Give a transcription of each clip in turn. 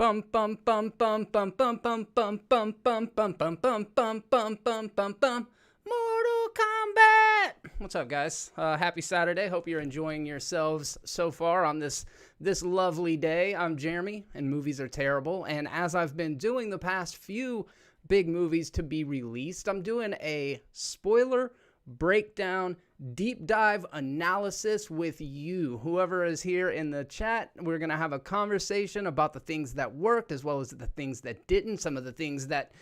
Bum bum bum bum bum bum bum bum bum bum bum bum bum bum bum bum bum bum. Mortal Kombat. What's up, guys? Happy Saturday. Hope you're enjoying yourselves so far on this lovely day. I'm Jeremy, and movies are terrible. And as I've been doing the past few big movies to be released, I'm doing a spoiler breakdown, deep dive analysis with you. Whoever is here in the chat, we're going to have a conversation about the things that worked as well as the things that didn't, some of the things that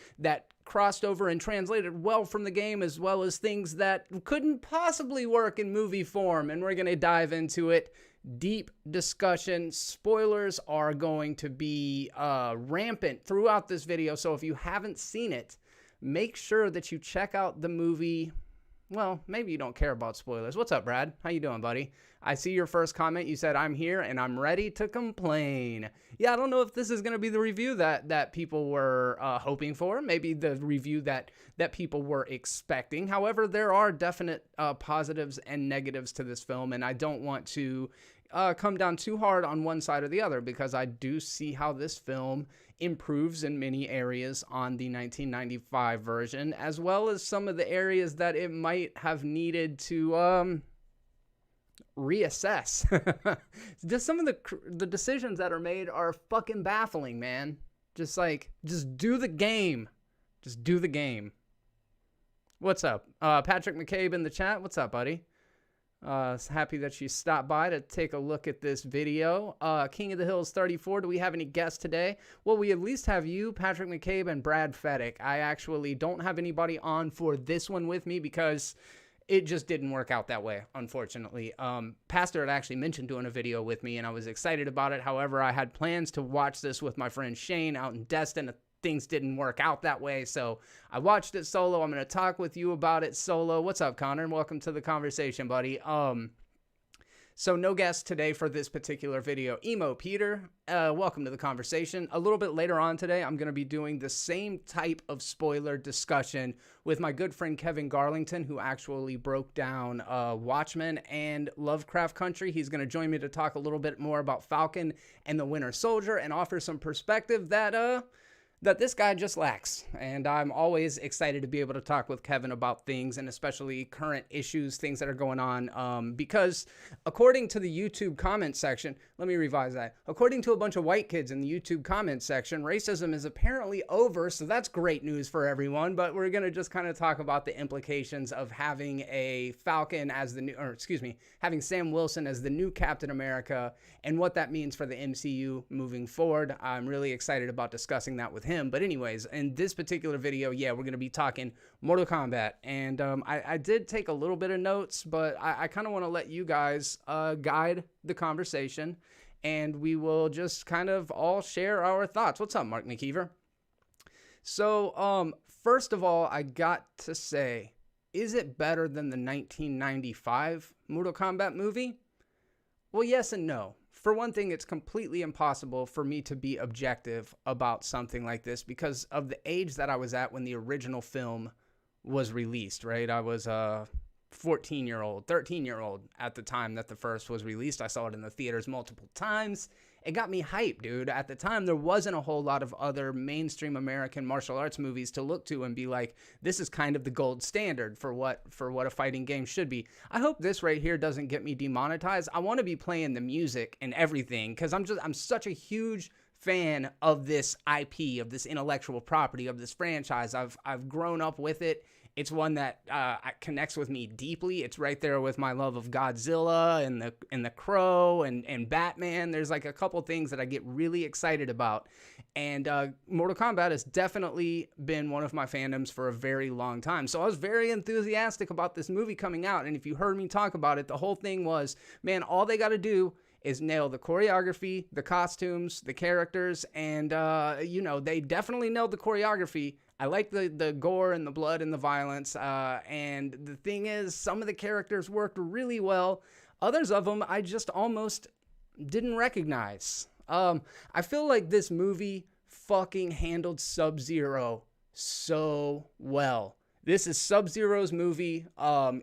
crossed over and translated well from the game, as well as things that couldn't possibly work in movie form, and we're going to dive into it. Deep discussion. Spoilers are going to be rampant throughout this video, so if you haven't seen it, make sure that you check out the movie. Well, maybe you don't care about spoilers. What's up, Brad? How you doing, buddy? I see your first comment. You said, I'm here and I'm ready to complain. Yeah, I don't know if this is going to be the review that people were hoping for. Maybe the review that people were expecting. However, there are definite positives and negatives to this film, and I don't want to come down too hard on one side or the other, because I do see how this film improves in many areas on the 1995 version, as well as some of the areas that it might have needed to reassess. Just some of the decisions that are made are fucking baffling, man. Just do the game. Just do the game. What's up? Patrick McCabe in the chat. What's up, buddy? Happy that you stopped by to take a look at this video. King of the Hills 34, do we have any guests today? Well, we at least have you, Patrick McCabe, and Brad Feddick. I actually don't have anybody on for this one with me because it just didn't work out that way, unfortunately. Pastor had actually mentioned doing a video with me, and I was excited about it. However, I had plans to watch this with my friend Shane out in Destin. Things didn't work out that way, so I watched it solo. I'm going to talk with you about it solo. What's up, Connor? Welcome to the conversation, buddy. So no guest today for this particular video. Emo Peter, welcome to the conversation. A little bit later on today, I'm going to be doing the same type of spoiler discussion with my good friend Kevin Garlington, who actually broke down Watchmen and Lovecraft Country. He's going to join me to talk a little bit more about Falcon and the Winter Soldier and offer some perspective that this guy just lacks. And I'm always excited to be able to talk with Kevin about things, and especially current issues, things that are going on. Because according to the YouTube comment section, let me revise that. According to a bunch of white kids in the YouTube comment section, racism is apparently over, so that's great news for everyone. But we're going to just kind of talk about the implications of having a Falcon as having Sam Wilson as the new Captain America and what that means for the MCU moving forward. I'm really excited about discussing that with him. But anyways, in this particular video, yeah, we're going to be talking Mortal Kombat. And I did take a little bit of notes, but I kind of want to let you guys guide the conversation, and we will just kind of all share our thoughts. What's up, Mark McKeever? So, first of all, I got to say, is it better than the 1995 Mortal Kombat movie? Well, yes and no. For one thing, it's completely impossible for me to be objective about something like this because of the age that I was at when the original film was released, right? I was a 14-year-old, 13-year-old at the time that the first was released. I saw it in the theaters multiple times. It got me hyped, dude. At the time, there wasn't a whole lot of other mainstream American martial arts movies to look to and be like, this is kind of the gold standard for what a fighting game should be. I hope this right here doesn't get me demonetized. I want to be playing the music and everything because I'm such a huge fan of this IP, of this intellectual property, of this franchise. I've grown up with it. It's one that connects with me deeply. It's right there with my love of Godzilla and the Crow and Batman. There's like a couple things that I get really excited about. And Mortal Kombat has definitely been one of my fandoms for a very long time. So I was very enthusiastic about this movie coming out. And if you heard me talk about it, the whole thing was, man, all they got to do is nail the choreography, the costumes, the characters, and, they definitely nailed the choreography. I like the gore and the blood and the violence, and the thing is, some of the characters worked really well. Others of them, I just almost didn't recognize. I feel like this movie fucking handled Sub-Zero so well. This is Sub-Zero's movie.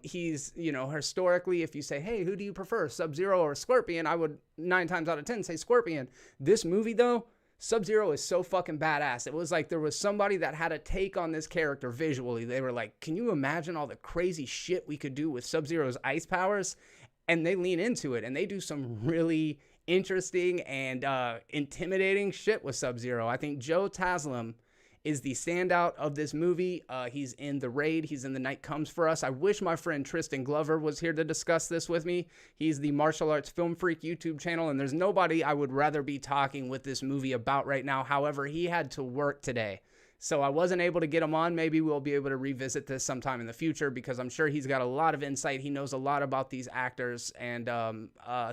He's, historically, if you say, hey, who do you prefer, Sub-Zero or Scorpion? I would 9 times out of 10 say Scorpion. This movie, though, Sub-Zero is so fucking badass. It was like there was somebody that had a take on this character visually. They were like, can you imagine all the crazy shit we could do with Sub-Zero's ice powers? And they lean into it, and they do some really interesting and intimidating shit with Sub-Zero. I think Joe Taslim is the standout of this movie. He's in The Raid. He's in The Night Comes for Us. I wish my friend Tristan Glover was here to discuss this with me. He's the Martial Arts Film Freak YouTube channel, and there's nobody I would rather be talking with this movie about right now. However, he had to work today, so I wasn't able to get him on. Maybe we'll be able to revisit this sometime in the future, because I'm sure he's got a lot of insight. He knows a lot about these actors and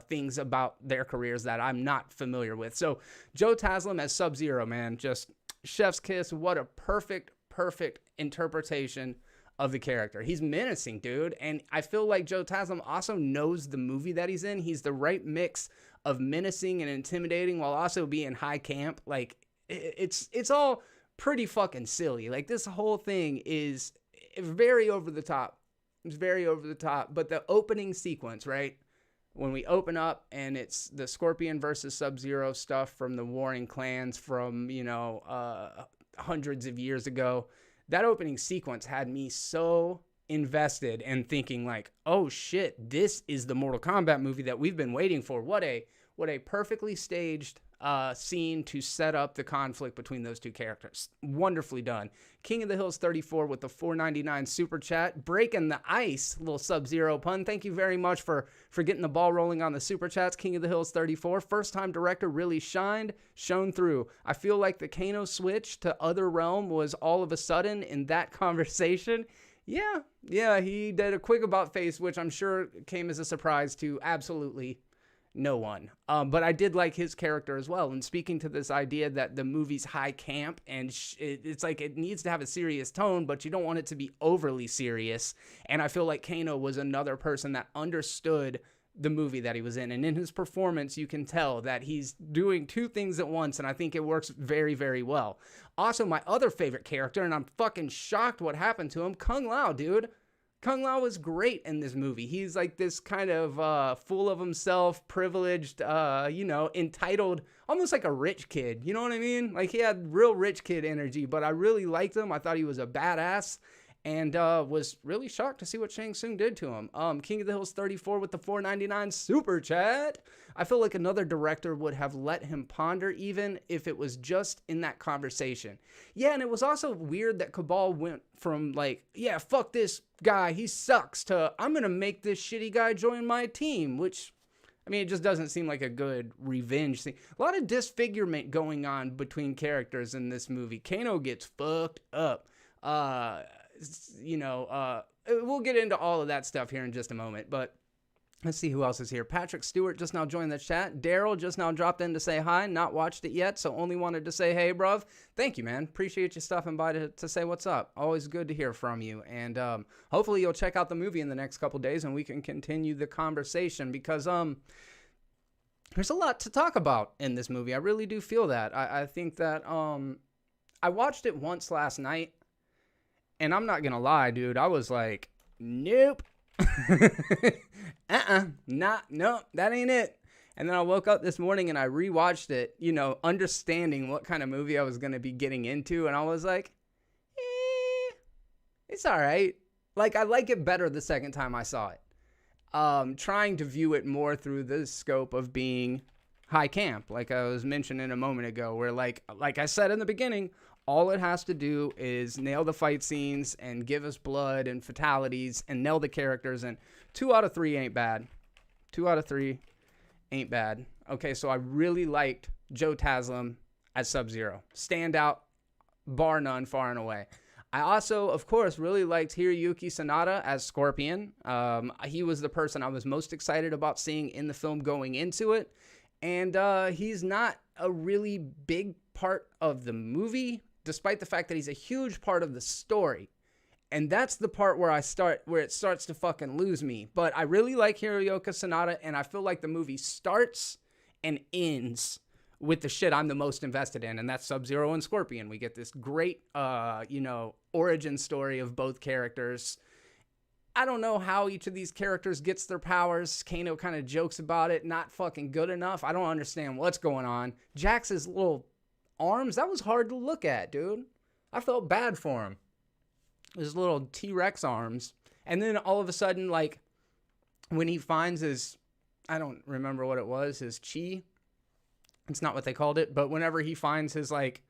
things about their careers that I'm not familiar with. So Joe Taslim as Sub-Zero, man, just chef's kiss. What a perfect interpretation of the character. He's menacing, dude. And I feel like Joe Taslim also knows the movie that he's in. He's the right mix of menacing and intimidating while also being high camp. Like, it's all pretty fucking silly. Like, this whole thing is very over the top. It's very over the top. But the opening sequence, right? When we open up and it's the Scorpion versus Sub-Zero stuff from the warring clans from, hundreds of years ago, that opening sequence had me so invested and thinking like, oh shit, this is the Mortal Kombat movie that we've been waiting for. What a perfectly staged scene to set up the conflict between those two characters. Wonderfully done. King of the Hills 34 with the $4.99 super chat, breaking the ice, little Sub-Zero pun. Thank you very much for getting the ball rolling on the super chats. King of the Hills 34, first time director, really shone through. I feel like the Kano switch to Other Realm was all of a sudden in that conversation. Yeah, he did a quick about face, which I'm sure came as a surprise to absolutely no one. But I did like his character as well. And speaking to this idea that the movie's high camp and it's like it needs to have a serious tone, but you don't want it to be overly serious. And I feel like Kano was another person that understood the movie that he was in. And in his performance, you can tell that he's doing two things at once. And I think it works very, very well. Also, my other favorite character, and I'm fucking shocked what happened to him, Kung Lao, dude. Kung Lao was great in this movie. He's like this kind of full of himself, privileged, entitled, almost like a rich kid. You know what I mean? Like he had real rich kid energy, but I really liked him. I thought he was a badass and was really shocked to see what Shang Tsung did to him. King of the Hills 34 with the $4.99 super chat. I feel like another director would have let him ponder even if it was just in that conversation. Yeah, and it was also weird that Cabal went from like, yeah, fuck this guy, he sucks, to I'm going to make this shitty guy join my team, which, I mean, it just doesn't seem like a good revenge thing. A lot of disfigurement going on between characters in this movie. Kano gets fucked up. We'll get into all of that stuff here in just a moment, but let's see who else is here. Patrick Stewart just now joined the chat. Daryl just now dropped in to say hi. Not watched it yet, so only wanted to say hey, bruv. Thank you, man. Appreciate you stopping by to say what's up. Always good to hear from you. And hopefully you'll check out the movie in the next couple days and we can continue the conversation because there's a lot to talk about in this movie. I really do feel that. I think that I watched it once last night, and I'm not going to lie, dude. I was like, nope. Nope, that ain't it. And then I woke up this morning and I rewatched it, understanding what kind of movie I was going to be getting into. And I was like, it's all right. Like, I like it better the second time I saw it. Trying to view it more through the scope of being high camp, like I was mentioning a moment ago, where like I said in the beginning, all it has to do is nail the fight scenes and give us blood and fatalities and nail the characters. And 2 out of 3 ain't bad. 2 out of 3 ain't bad. Okay, so I really liked Joe Taslim as Sub-Zero. Standout, bar none, far and away. I also, of course, really liked Hiroyuki Sanada as Scorpion. He was the person I was most excited about seeing in the film going into it. And he's not a really big part of the movie, despite the fact that he's a huge part of the story. And that's the part where it starts to fucking lose me. But I really like Hiroyuki Sanada, and I feel like the movie starts and ends with the shit I'm the most invested in, and that's Sub-Zero and Scorpion. We get this great, origin story of both characters. I don't know how each of these characters gets their powers. Kano kind of jokes about it, not fucking good enough. I don't understand what's going on. Jax's little arms, that was hard to look at, dude. I felt bad for him. His little T-Rex arms. And then all of a sudden, like, when he finds his, I don't remember what it was, his chi. It's not what they called it, but whenever he finds his, like,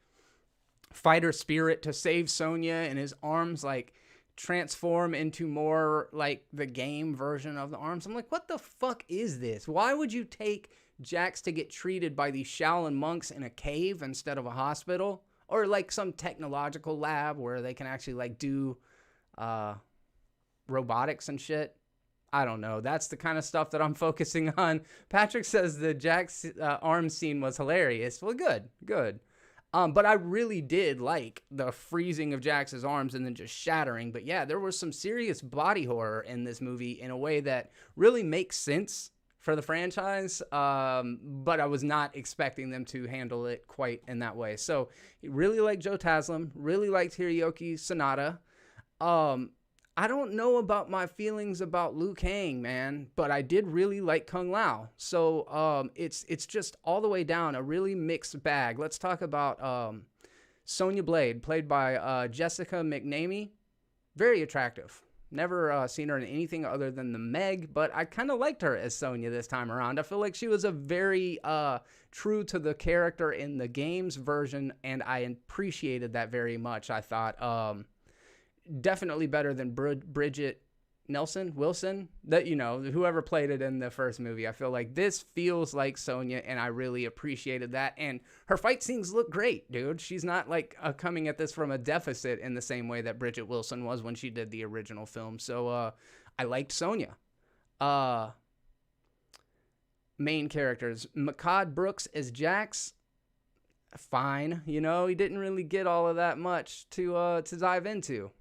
fighter spirit to save Sonya, and his arms, like, transform into more, like, the game version of the arms. I'm like, what the fuck is this? Why would you take Jax to get treated by these Shaolin monks in a cave instead of a hospital? Or, like, some technological lab where they can actually, like, do robotics and shit. I don't know. That's the kind of stuff that I'm focusing on. Patrick says the Jax arm scene was hilarious. Well, good. But I really did like the freezing of Jax's arms and then just shattering. But yeah, there was some serious body horror in this movie in a way that really makes sense for the franchise. But I was not expecting them to handle it quite in that way. So really liked Joe Taslim. Really liked Hiroyuki Sanada. I don't know about my feelings about Liu Kang, man, but I did really like Kung Lao. So it's just all the way down a really mixed bag. Let's talk about Sonya Blade, played by Jessica McNamee. Very attractive. Never seen her in anything other than the Meg, but I kind of liked her as Sonya this time around. I feel like she was a very true to the character in the games version, and I appreciated that very much. I thought definitely better than Bridget Wilson, that, you know, whoever played it in the first movie. I feel like this feels like Sonya, and I really appreciated that. And her fight scenes look great, dude. She's not like coming at this from a deficit in the same way that Bridget Wilson was when she did the original film. So I liked Sonya. Main characters: Makad Brooks as Jax. Fine, you know, he didn't really get all of that much to dive into.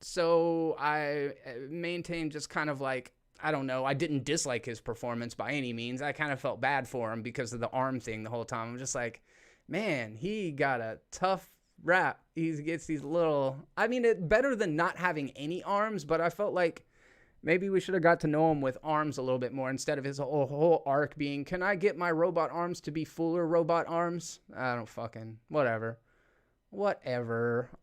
So I maintained just kind of like, I don't know, I didn't dislike his performance by any means. I kind of felt bad for him because of the arm thing the whole time. I'm just like, man, he got a tough rap. He gets these little, I mean, it better than not having any arms, but I felt like maybe we should have got to know him with arms a little bit more instead of his whole arc being, can I get my robot arms to be fuller robot arms? I don't fucking, whatever.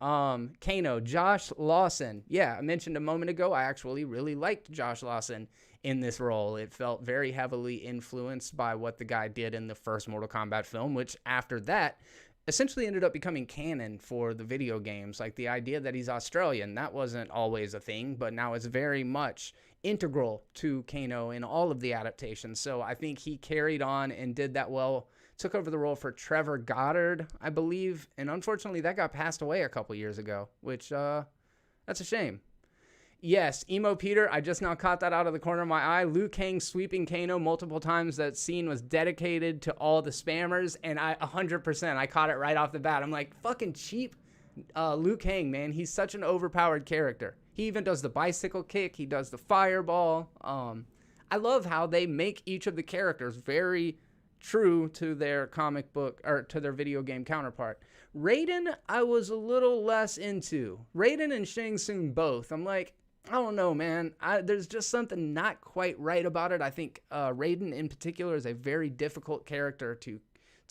Kano, Josh Lawson. Yeah, I mentioned a moment ago, I actually really liked Josh Lawson in this role. It felt very heavily influenced by what the guy did in the first Mortal Kombat film, which after that essentially ended up becoming canon for the video games. Like the idea that he's Australian, that wasn't always a thing, but now it's very much integral to Kano in all of the adaptations. So I think he carried on and did that well. Took over the role for Trevor Goddard, I believe, and unfortunately that got passed away a couple years ago, which that's a shame. Yes, Emo Peter, I just now caught that out of the corner of my eye. Liu Kang sweeping Kano multiple times. That scene was dedicated to all the spammers, and I 100%, I caught it right off the bat. I'm like, fucking cheap Liu Kang, man. He's such an overpowered character. He even does the bicycle kick. He does the fireball. I love how they make each of the characters very true to their comic book or to their video game counterpart. Raiden, I was a little less into. Raiden and Shang Tsung both. I'm like, I don't know, man. There's just something not quite right about it. I think Raiden in particular is a very difficult character to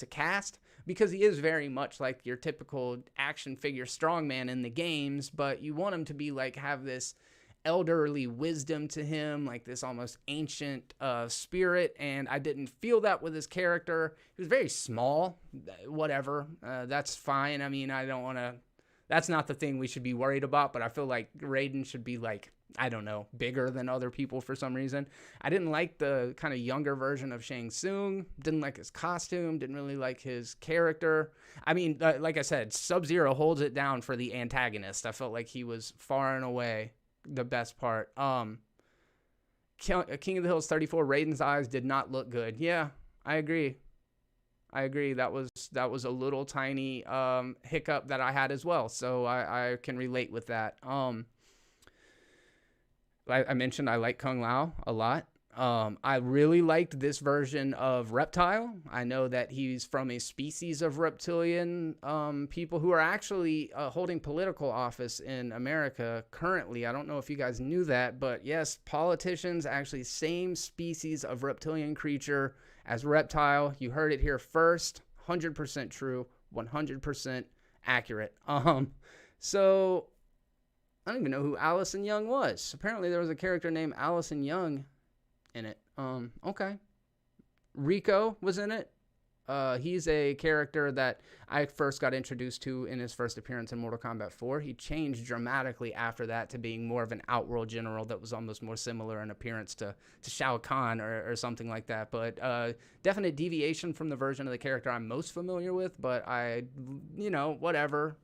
cast because he is very much like your typical action figure strongman in the games, but you want him to be like have this elderly wisdom to him, like this almost ancient spirit, and I didn't feel that with his character. He was very small. Whatever, that's fine. I mean, I don't want to, that's not the thing we should be worried about, but I feel like Raiden should be like, I don't know, bigger than other people for some reason. I didn't like the kind of younger version of Shang Tsung. Didn't like his costume. Didn't really like his character. I mean, like I said, Sub-Zero holds it down for the antagonist. I felt like he was far and away the best part. King of the Hills 34, Raiden's eyes did not look good. Yeah, I agree. That was a little tiny hiccup that I had as well. So I can relate with that. Like I mentioned, I like Kung Lao a lot. I really liked this version of Reptile. I know that he's from a species of reptilian people who are actually holding political office in America currently. I don't know if you guys knew that, but yes, politicians, actually same species of reptilian creature as Reptile. You heard it here first. 100% true. 100% accurate. So I don't even know who Allison Young was. Apparently there was a character named Allison Young in it. Okay. Rico was in it. He's a character that I first got introduced to in his first appearance in Mortal Kombat 4. He changed dramatically after that to being more of an Outworld general that was almost more similar in appearance to Shao Kahn or something like that. But definite deviation from the version of the character I'm most familiar with, but whatever.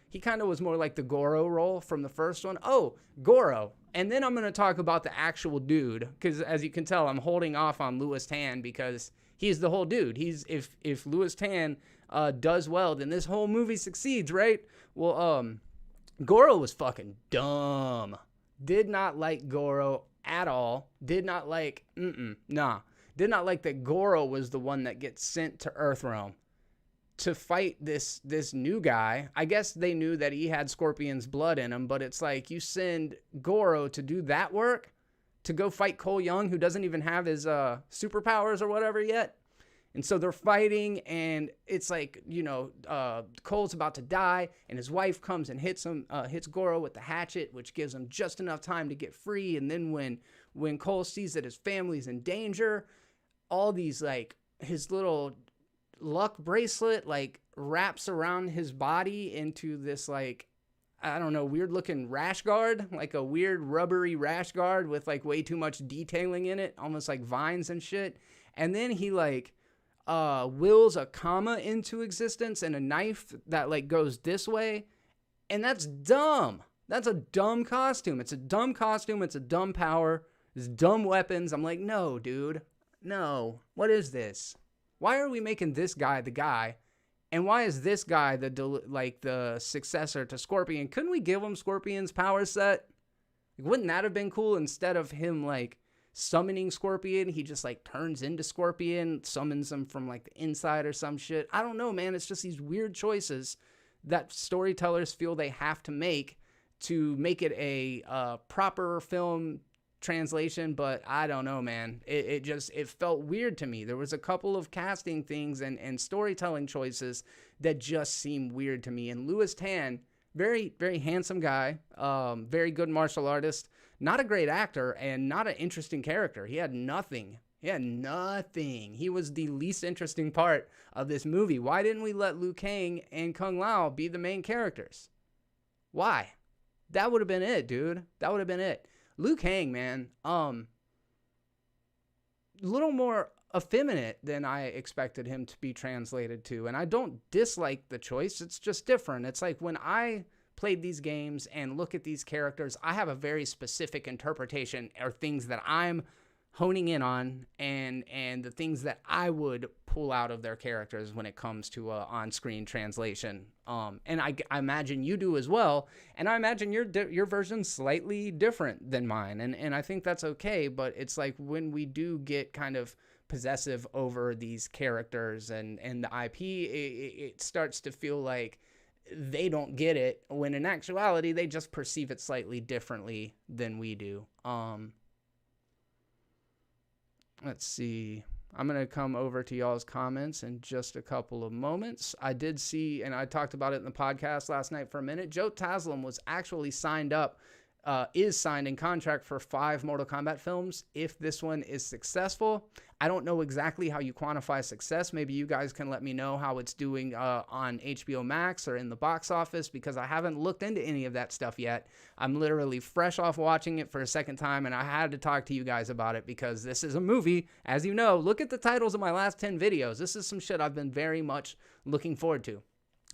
He kind of was more like the Goro role from the first one. Oh, Goro. And then I'm going to talk about the actual dude, because as you can tell, I'm holding off on Louis Tan because he's the whole dude. If Louis Tan does well, then this whole movie succeeds, right? Well, Goro was fucking dumb. Did not like Goro at all. Did not like, Did not like that Goro was the one that gets sent to Earthrealm to fight this new guy. I guess they knew that he had Scorpion's blood in him, but it's like you send Goro to do that work, to go fight Cole Young, who doesn't even have his superpowers or whatever yet. And so they're fighting, and it's like, Cole's about to die, and his wife comes and hits Goro with the hatchet, which gives him just enough time to get free. And then when Cole sees that his family's in danger, all these, like, his little luck bracelet wraps around his body into this, like, I don't know, weird looking rash guard, like a weird rubbery rash guard with like way too much detailing in it, almost like vines and shit. And then he wills a comma into existence and a knife that like goes this way. And that's dumb. That's a dumb costume. It's a dumb costume. It's a dumb power. It's dumb weapons. I'm like, no, dude, no. What is this? Why are we making this guy the guy? And why is this guy the successor to Scorpion? Couldn't we give him Scorpion's power set? Wouldn't that have been cool? Instead of him like summoning Scorpion, he just like turns into Scorpion, summons him from like the inside or some shit. I don't know, man. It's just these weird choices that storytellers feel they have to make it a proper film translation, but I don't know, man. It felt weird to me. There was a couple of casting things and storytelling choices that just seemed weird to me. And Louis Tan, very, very handsome guy, very good martial artist, not a great actor, and not an interesting character. He had nothing. He was the least interesting part of this movie. Why didn't we let Liu Kang and Kung Lao be the main characters? Why? That would have been it, dude. That would have been it. Liu Kang, man, a little more effeminate than I expected him to be translated to. And I don't dislike the choice. It's just different. It's like when I played these games and look at these characters, I have a very specific interpretation or things that I'm honing in on and the things that I would pull out of their characters when it comes to on-screen translation. And I imagine you do as well. And I imagine your version's slightly different than mine. And I think that's okay. But it's like when we do get kind of possessive over these characters and the IP, it starts to feel like they don't get it, when in actuality, they just perceive it slightly differently than we do. Let's see. I'm going to come over to y'all's comments in just a couple of moments. I did see, and I talked about it in the podcast last night for a minute, Joe Taslim was actually is signed in contract for 5 Mortal Kombat films if this one is successful. I don't know exactly how you quantify success. Maybe you guys can let me know how it's doing on HBO Max or in the box office, because I haven't looked into any of that stuff yet. I'm literally fresh off watching it for a second time, and I had to talk to you guys about it because this is a movie. As you know, look at the titles of my last 10 videos. This is some shit I've been very much looking forward to.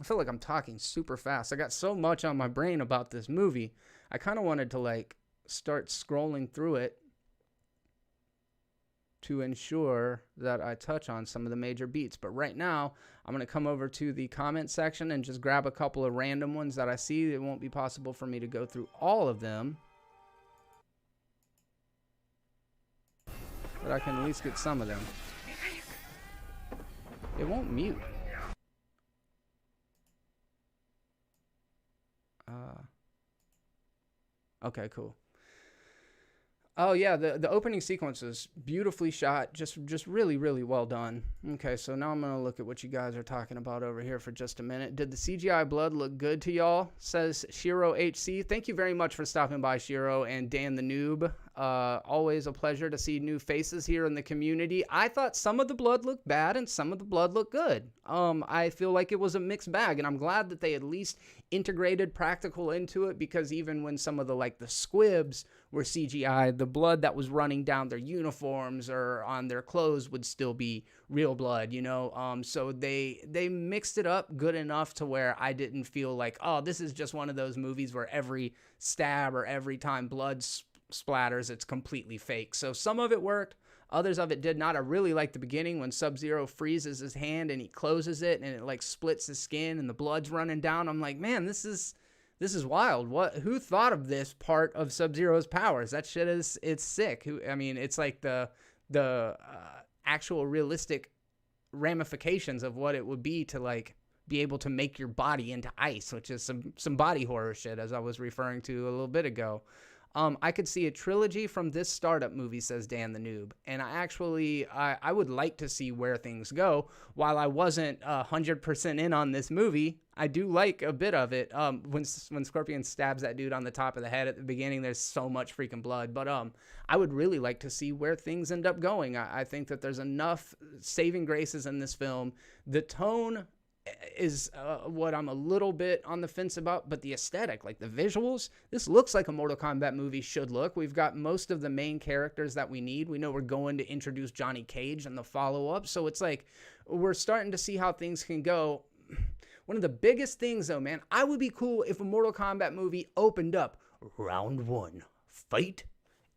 I feel like I'm talking super fast. I got so much on my brain about this movie. I kind of wanted to like start scrolling through it to ensure that I touch on some of the major beats. But right now, I'm going to come over to the comment section and just grab a couple of random ones that I see. It won't be possible for me to go through all of them, but I can at least get some of them. It won't mute. Okay, cool. Oh yeah, the opening sequence is beautifully shot, just really really well done. Okay, so now I'm gonna look at what you guys are talking about over here for just a minute. Did the CGI blood look good to y'all? Says Shiro HC. Thank you very much for stopping by, Shiro and Dan the Noob. Always a pleasure to see new faces here in the community. I thought some of the blood looked bad and some of the blood looked good. I feel like it was a mixed bag, and I'm glad that they at least integrated practical into it, because even when some of the the squibs were CGI, the blood that was running down their uniforms or on their clothes would still be real blood, you know? So they mixed it up good enough to where I didn't feel like, oh, this is just one of those movies where every stab or every time blood splatters, it's completely fake. So some of it worked, others of it did not. I really like the beginning when Sub-Zero freezes his hand and he closes it and it splits his skin and the blood's running down. I'm like, man, this is wild. Who thought of this part of Sub-Zero's powers? That shit it's sick. It's like the actual realistic ramifications of what it would be to be able to make your body into ice, which is some body horror shit, as I was referring to a little bit ago. I could see a trilogy from this startup movie, says Dan the Noob. And I would like to see where things go. While I wasn't 100% in on this movie, I do like a bit of it. When Scorpion stabs that dude on the top of the head at the beginning, there's so much freaking blood. But I would really like to see where things end up going. I think that there's enough saving graces in this film. The tone is what I'm a little bit on the fence about, but the aesthetic, the visuals, this looks like a Mortal Kombat movie should look. We've got most of the main characters that we need. We know we're going to introduce Johnny Cage in the follow-up, so it's we're starting to see how things can go. One of the biggest things, though, man, I would be cool if a Mortal Kombat movie opened up, round one, fight,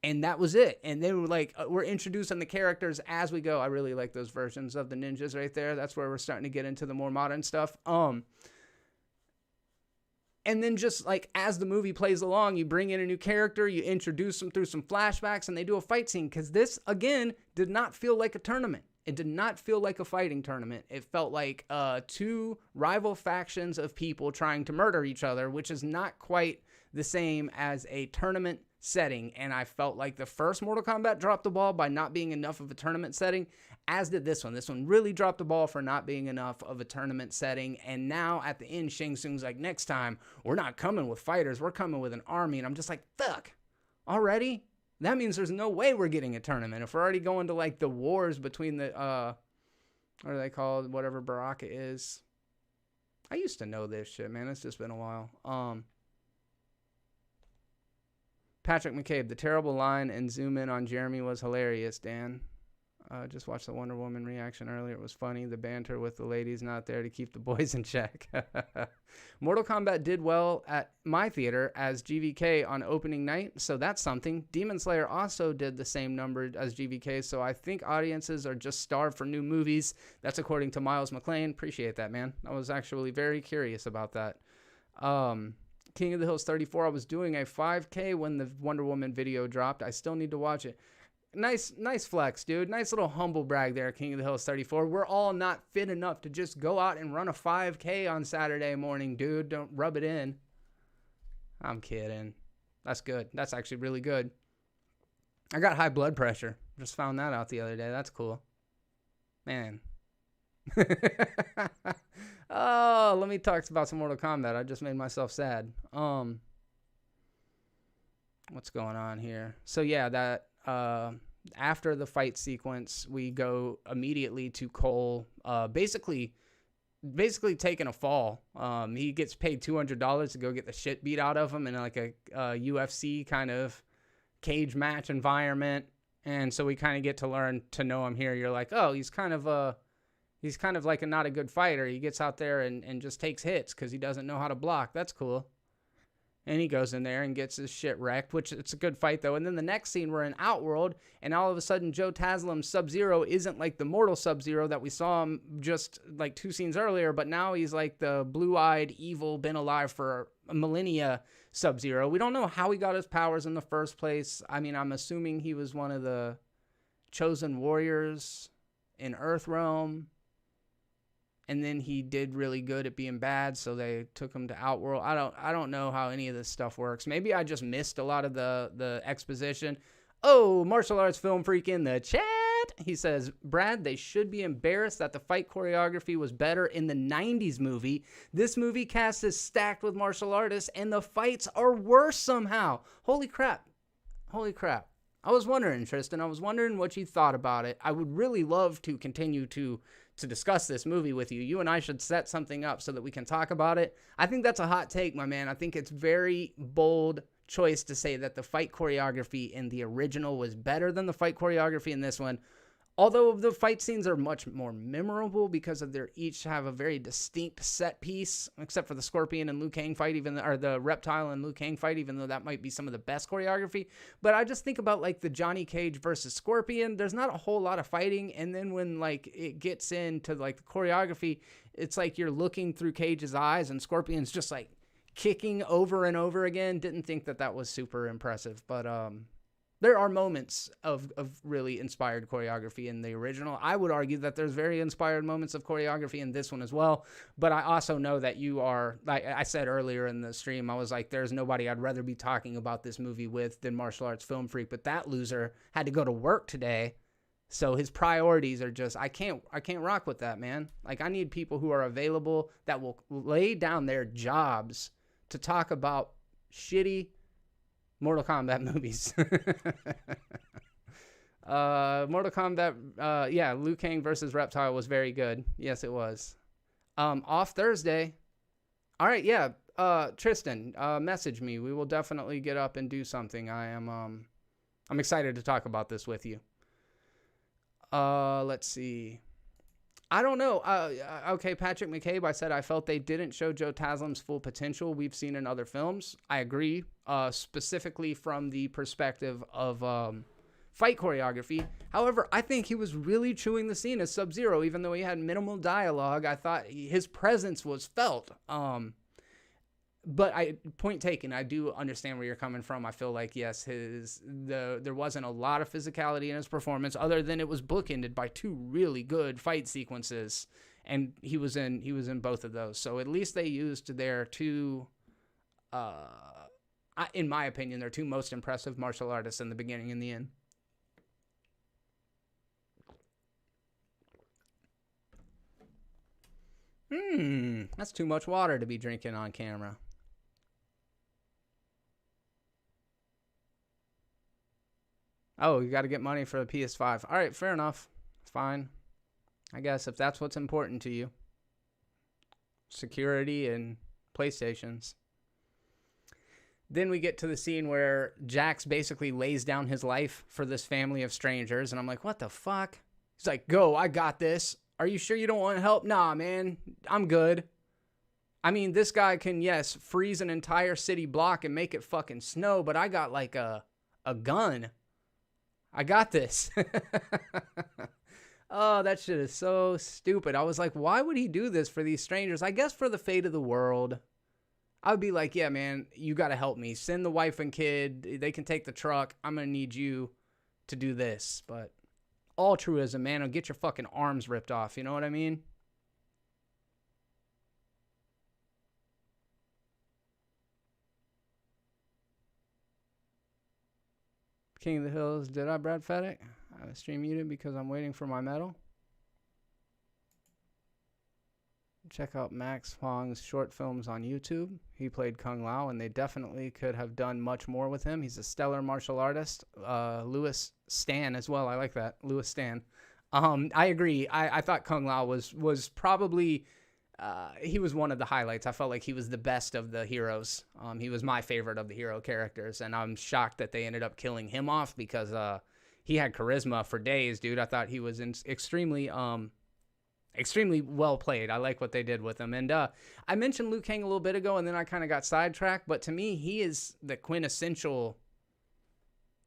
and that was it. And then we're introducing the characters as we go. I really like those versions of the ninjas right there. That's where we're starting to get into the more modern stuff. And then just as the movie plays along, you bring in a new character, you introduce them through some flashbacks, and they do a fight scene. Because this, again, did not feel like a tournament. It did not feel like a fighting tournament. It felt like two rival factions of people trying to murder each other, which is not quite the same as a tournament setting. And I felt like the first Mortal Kombat dropped the ball by not being enough of a tournament setting, as did this one. This one really dropped the ball for not being enough of a tournament setting. And now at the end, Shang Tsung's like, next time, we're not coming with fighters, we're coming with an army. And I'm just like, fuck, already? That means there's no way we're getting a tournament. If we're already going to the wars between the, what are they called? Whatever Baraka is. I used to know this shit, man. It's just been a while. Patrick McCabe, the terrible line and zoom in on Jeremy was hilarious, Dan. Just watched the Wonder Woman reaction earlier. It was funny. The banter with the ladies not there to keep the boys in check. Mortal Kombat did well at my theater as GVK on opening night, so that's something. Demon Slayer also did the same number as GVK, so I think audiences are just starved for new movies. That's according to Miles McLean. Appreciate that, man. I was actually very curious about that. King of the Hills 34, I was doing a 5K when the Wonder Woman video dropped. I still need to watch it. Nice flex, dude. Nice little humble brag there, King of the Hills 34. We're all not fit enough to just go out and run a 5K on Saturday morning, dude. Don't rub it in. I'm kidding. That's good. That's actually really good. I got high blood pressure. Just found that out the other day. That's cool. Man. Oh, let me talk about some Mortal Kombat. I just made myself sad. What's going on here? So yeah, that after the fight sequence, we go immediately to Cole basically taking a fall. He gets paid $200 to go get the shit beat out of him in a UFC kind of cage match environment. And so we kind of get to learn to know him here. You're like, oh, he's kind of like not a good fighter. He gets out there and just takes hits because he doesn't know how to block. That's cool. And he goes in there and gets his shit wrecked, which it's a good fight, though. And then the next scene, we're in Outworld, and all of a sudden, Joe Taslim's Sub-Zero isn't like the mortal Sub-Zero that we saw him just like 2 scenes earlier, but now he's like the blue-eyed, evil, been alive for a millennia Sub-Zero. We don't know how he got his powers in the first place. I mean, I'm assuming he was one of the chosen warriors in Earthrealm. And then he did really good at being bad, so they took him to Outworld. I don't know how any of this stuff works. Maybe I just missed a lot of the exposition. Oh, martial arts film freak in the chat. He says, Brad, they should be embarrassed that the fight choreography was better in the 90s movie. This movie cast is stacked with martial artists, and the fights are worse somehow. Holy crap. Holy crap. I was wondering, Tristan, I was wondering what you thought about it. I would really love to continue to discuss this movie with you. You and I should set something up so that we can talk about it. I think that's a hot take, my man. I think it's very bold choice to say that the fight choreography in the original was better than the fight choreography in this one. Although the fight scenes are much more memorable because of their each have a very distinct set piece, except for the Scorpion and Liu Kang fight, or the Reptile and Liu Kang fight, even though that might be some of the best choreography. But I just think about like the Johnny Cage versus Scorpion. There's not a whole lot of fighting, and then when like it gets into like the choreography, it's like you're looking through Cage's eyes, and Scorpion's just like kicking over and over again. Didn't think that was super impressive, but there are moments of really inspired choreography in the original. I would argue that there's very inspired moments of choreography in this one as well. But I also know that you are, like I said earlier in the stream, I was like, there's nobody I'd rather be talking about this movie with than Martial Arts Film Freak. But that loser had to go to work today. So his priorities are just, I can't rock with that, man. Like, I need people who are available that will lay down their jobs to talk about shitty Mortal Kombat movies. Mortal Kombat, yeah, Liu Kang versus Reptile was very good. Yes, it was. Off Thursday. All right, yeah. Tristan, message me. We will definitely get up and do something. I'm excited to talk about this with you. Let's see. I don't know. Okay, Patrick McCabe, I said I felt they didn't show Joe Taslim's full potential we've seen in other films. I agree, specifically from the perspective of fight choreography. However, I think he was really chewing the scene as Sub-Zero, even though he had minimal dialogue. I thought his presence was felt. But point taken, I do understand where you're coming from. I feel like, yes, there wasn't a lot of physicality in his performance, other than it was bookended by two really good fight sequences, and he was in both of those. So at least they used their two, in my opinion, their two most impressive martial artists in the beginning and the end. That's too much water to be drinking on camera. Oh, you got to get money for the PS5. All right, fair enough. Fine. I guess if that's what's important to you. Security and PlayStations. Then we get to the scene where Jax basically lays down his life for this family of strangers. And I'm like, what the fuck? He's like, go, I got this. Are you sure you don't want help? Nah, man, I'm good. I mean, this guy can, yes, freeze an entire city block and make it fucking snow, but I got like a gun. I got this. Oh, that shit is so stupid. I was like, why would he do this for these strangers? I guess for the fate of the world. I would be like, yeah, man, you got to help me. Send the wife and kid. They can take the truck. I'm going to need you to do this. But altruism, man, will get your fucking arms ripped off. You know what I mean? King of the Hills, did I, Brad Fedek? I was stream muted because I'm waiting for my medal. Check out Max Huang's short films on YouTube. He played Kung Lao, and they definitely could have done much more with him. He's a stellar martial artist. Louis Stan as well. I like that. Louis Stan. I agree. I thought Kung Lao was probably... he was one of the highlights. I felt like he was the best of the heroes. He was my favorite of the hero characters, and I'm shocked that they ended up killing him off because he had charisma for days, dude. I thought he was extremely well played. I like what they did with him. And I mentioned Liu Kang a little bit ago, and then I kind of got sidetracked, but to me, he is the quintessential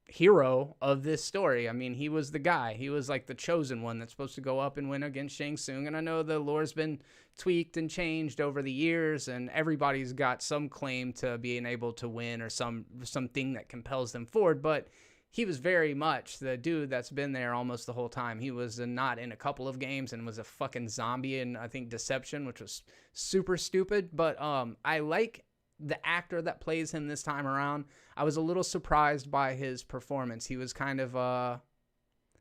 hero of this story. I mean, he was the guy. He was like the chosen one that's supposed to go up and win against Shang Tsung. And I know the lore's been tweaked and changed over the years, and everybody's got some claim to being able to win or something that compels them forward. But he was very much the dude that's been there almost the whole time. He was not in a couple of games and was a fucking zombie in, I think, Deception, which was super stupid. But I like the actor that plays him this time around, I was a little surprised by his performance. He was kind of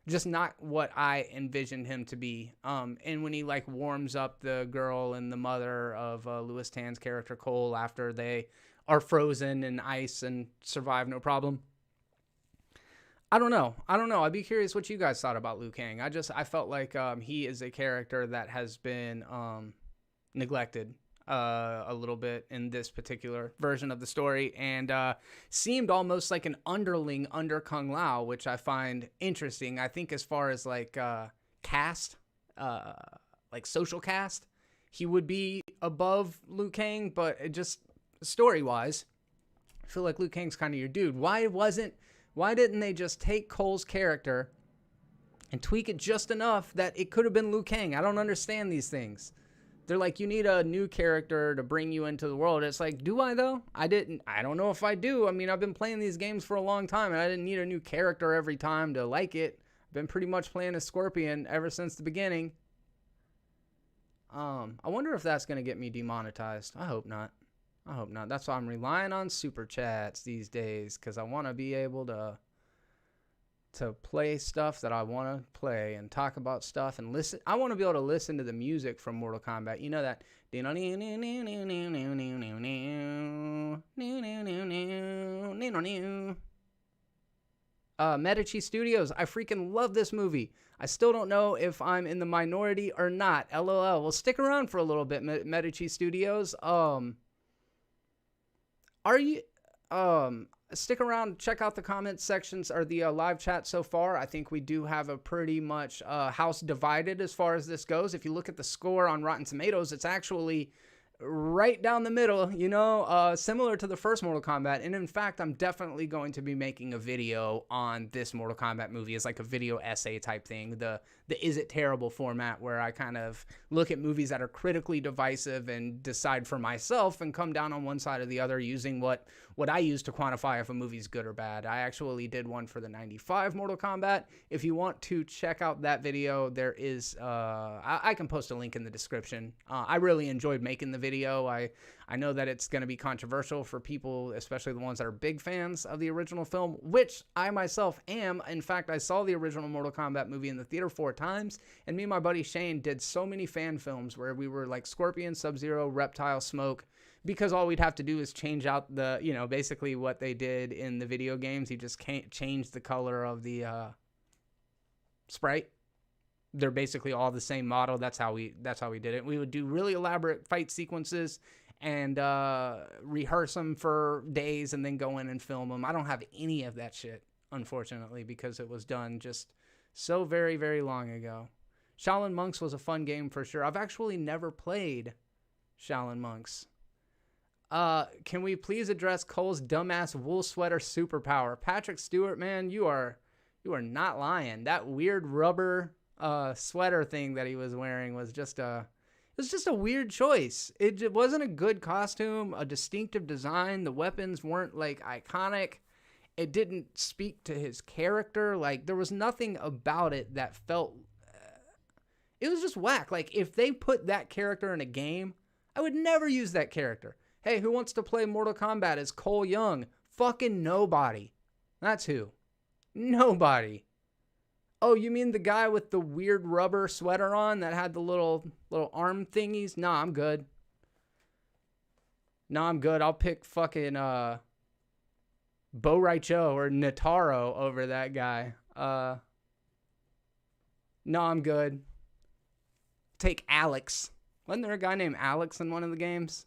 just not what I envisioned him to be. And when he like warms up the girl and the mother of Louis Tan's character Cole after they are frozen in ice and survive no problem. I don't know. I'd be curious what you guys thought about Liu Kang. I felt like he is a character that has been neglected a little bit in this particular version of the story, and seemed almost like an underling under Kung Lao, which I find interesting. I think as far as like cast, like social cast, he would be above Liu Kang, but it just story-wise, I feel like Liu Kang's kind of your dude. Why didn't they just take Cole's character and tweak it just enough that it could have been Liu Kang? I don't understand these things. They're like, you need a new character to bring you into the world. It's like, do I though? I don't know if I do. I mean, I've been playing these games for a long time, and I didn't need a new character every time to like it. I've been pretty much playing as Scorpion ever since the beginning. I wonder if that's going to get me demonetized. I hope not. That's why I'm relying on super chats these days, because I want to be able to play stuff that I want to play and talk about stuff and listen. I want to be able to listen to the music from Mortal Kombat. You know that. Medici Studios. I freaking love this movie. I still don't know if I'm in the minority or not. LOL. Well, stick around for a little bit, Medici Studios. Stick around, check out the comments sections or the live chat so far. I think we do have a pretty much house divided as far as this goes. If you look at the score on Rotten Tomatoes, it's actually right down the middle, similar to the first Mortal Kombat. And in fact, I'm definitely going to be making a video on this Mortal Kombat movie as like a video essay type thing. The Is It Terrible format, where I kind of look at movies that are critically divisive and decide for myself and come down on one side or the other using what I use to quantify if a movie's good or bad. I actually did one for the 95 Mortal Kombat. If you want to check out that video, there is, I can post a link in the description. I really enjoyed making the video. I know that it's going to be controversial for people, especially the ones that are big fans of the original film, which I myself am. In fact, I saw the original Mortal Kombat movie in the theater 4 times, and me and my buddy Shane did so many fan films where we were like Scorpion, Sub-Zero, Reptile, Smoke, because all we'd have to do is change out the, basically what they did in the video games. You just can't change the color of the sprite. They're basically all the same model. That's how we did it. We would do really elaborate fight sequences and rehearse them for days and then go in and film them. I don't have any of that shit, unfortunately, because it was done just so very, very long ago. Shaolin Monks was a fun game for sure. I've actually never played Shaolin Monks. Can we please address Cole's dumbass wool sweater superpower? Patrick Stewart, man, you are not lying. That weird rubber sweater thing that he was wearing was just a weird choice. It wasn't a good costume, a distinctive design. The weapons weren't like iconic. It didn't speak to his character. Like, there was nothing about it that felt it was just whack. Like, if they put that character in a game, I would never use that character. Hey, who wants to play Mortal Kombat as Cole Young? Fucking nobody. That's who. Nobody. Oh, you mean the guy with the weird rubber sweater on that had the little arm thingies? Nah, I'm good. I'll pick fucking Bo Raicho or Nataro over that guy. No, I'm good. Take Alex. Wasn't there a guy named Alex in one of the games?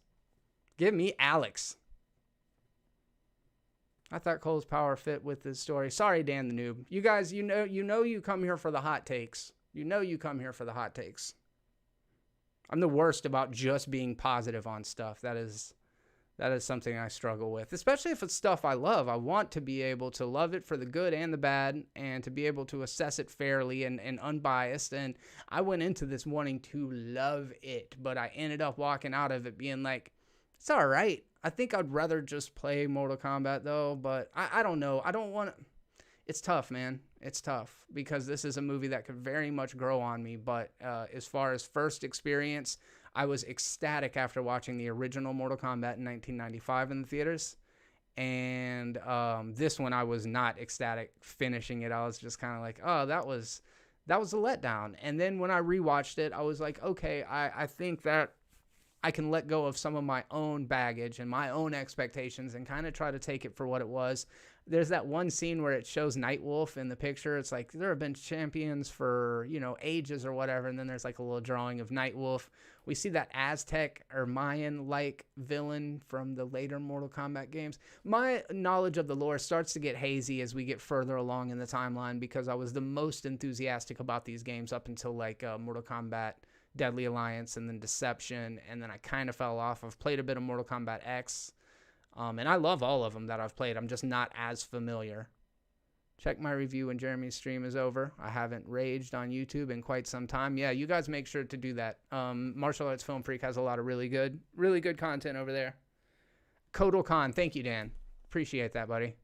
Give me Alex. I thought Cole's power fit with this story. Sorry, Dan the Noob. You guys, you know you come here for the hot takes. You come here for the hot takes. I'm the worst about just being positive on stuff. That is something I struggle with, especially if it's stuff I love. I want to be able to love it for the good and the bad, and to be able to assess it fairly and unbiased. And I went into this wanting to love it, but I ended up walking out of it being like, it's all right. I think I'd rather just play Mortal Kombat, though, but I don't know. I don't want to. It's tough, man. It's tough because this is a movie that could very much grow on me, but as far as first experience, I was ecstatic after watching the original Mortal Kombat in 1995 in the theaters. And this one I was not ecstatic finishing it. I was just kind of like, oh, that was a letdown. And then when I rewatched it, I was like, okay, I think that I can let go of some of my own baggage and my own expectations and kind of try to take it for what it was. There's that one scene where it shows Nightwolf in the picture. It's like there have been champions for, ages or whatever. And then there's like a little drawing of Nightwolf. We see that Aztec or Mayan-like villain from the later Mortal Kombat games. My knowledge of the lore starts to get hazy as we get further along in the timeline because I was the most enthusiastic about these games up until like Mortal Kombat Deadly Alliance and then Deception, and then I kind of fell off. I've played a bit of Mortal Kombat X, and I love all of them that I've played. I'm just not as familiar. Check my review when Jeremy's stream is over. I haven't raged on YouTube in quite some time. Yeah, you guys make sure to do that. Martial Arts Film Freak has a lot of really good content over there. Kodal Khan, thank you, Dan. Appreciate that, buddy.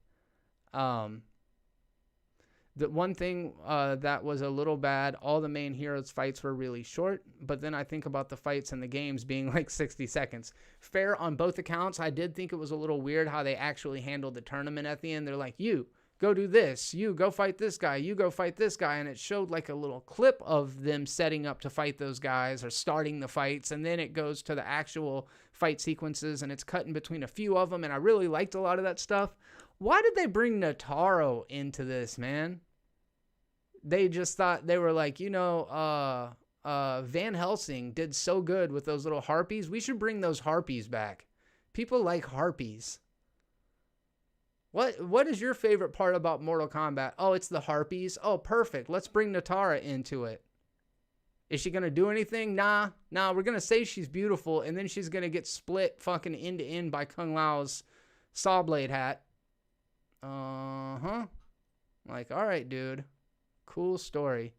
The one thing that was a little bad, all the main heroes' fights were really short, but then I think about the fights in the games being like 60 seconds. Fair on both accounts. I did think it was a little weird how they actually handled the tournament at the end. They're like, you go do this, you go fight this guy, you go fight this guy, and it showed like a little clip of them setting up to fight those guys or starting the fights, and then it goes to the actual fight sequences, and it's cut in between a few of them, and I really liked a lot of that stuff. Why did they bring Nataro into this, man? They just thought, they were like, Van Helsing did so good with those little harpies. We should bring those harpies back. People like harpies. What is your favorite part about Mortal Kombat? Oh, it's the harpies. Oh, perfect. Let's bring Natara into it. Is she going to do anything? Nah, we're going to say she's beautiful, and then she's going to get split fucking end to end by Kung Lao's saw blade hat. Like, all right, dude. Cool story.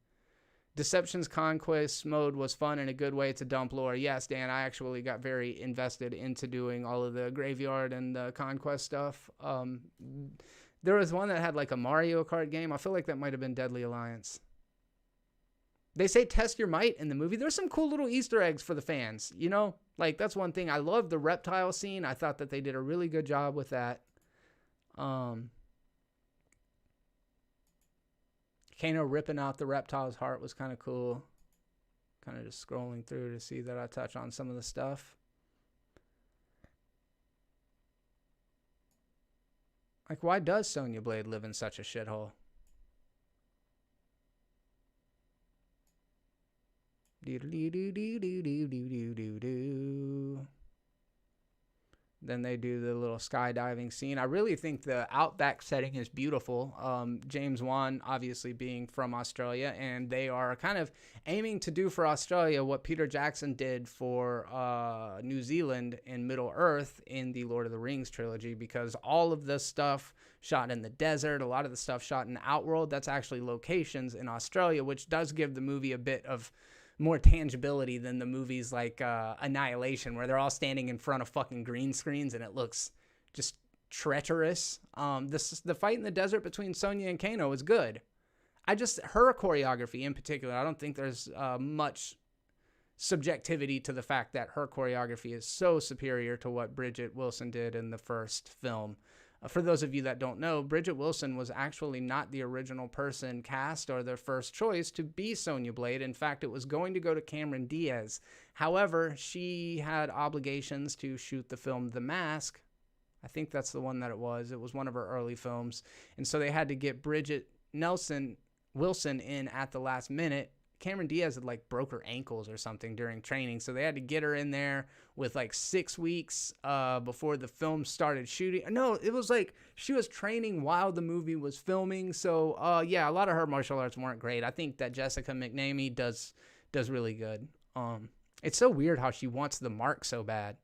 Deception's Conquest mode was fun in a good way to dump lore. Yes, Dan, I actually got very invested into doing all of the Graveyard and the Conquest stuff. There was one that had like a Mario Kart game. I feel like that might have been Deadly Alliance. They say test your might in the movie. There's some cool little Easter eggs for the fans. Like that's one thing. I love the reptile scene. I thought that they did a really good job with that. Kano ripping out the reptile's heart was kind of cool. Kind of just scrolling through to see that I touch on some of the stuff. Like, why does Sonya Blade live in such a shithole? Then they do the little skydiving scene. I really think the outback setting is beautiful. James Wan, obviously being from Australia, and they are kind of aiming to do for Australia what Peter Jackson did for New Zealand in Middle Earth in the Lord of the Rings trilogy, because all of the stuff shot in the desert, a lot of the stuff shot in Outworld, that's actually locations in Australia, which does give the movie a bit of more tangibility than the movies like Annihilation, where they're all standing in front of fucking green screens and it looks just treacherous. The fight in the desert between Sonya and Kano is good. Her choreography in particular, I don't think there's much subjectivity to the fact that her choreography is so superior to what Bridget Wilson did in the first film. For those of you that don't know, Bridget Wilson was actually not the original person cast or their first choice to be Sonya Blade. In fact, it was going to go to Cameron Diaz. However, she had obligations to shoot the film The Mask. I think that's the one that it was. It was one of her early films. And so they had to get Bridget Wilson in at the last minute. Cameron Diaz had like broke her ankles or something during training, so they had to get her in there with like 6 weeks before the film started shooting. No, it was like she was training while the movie was filming. So yeah, a lot of her martial arts weren't great. I think that Jessica McNamee does really good. It's so weird how she wants the mark so bad.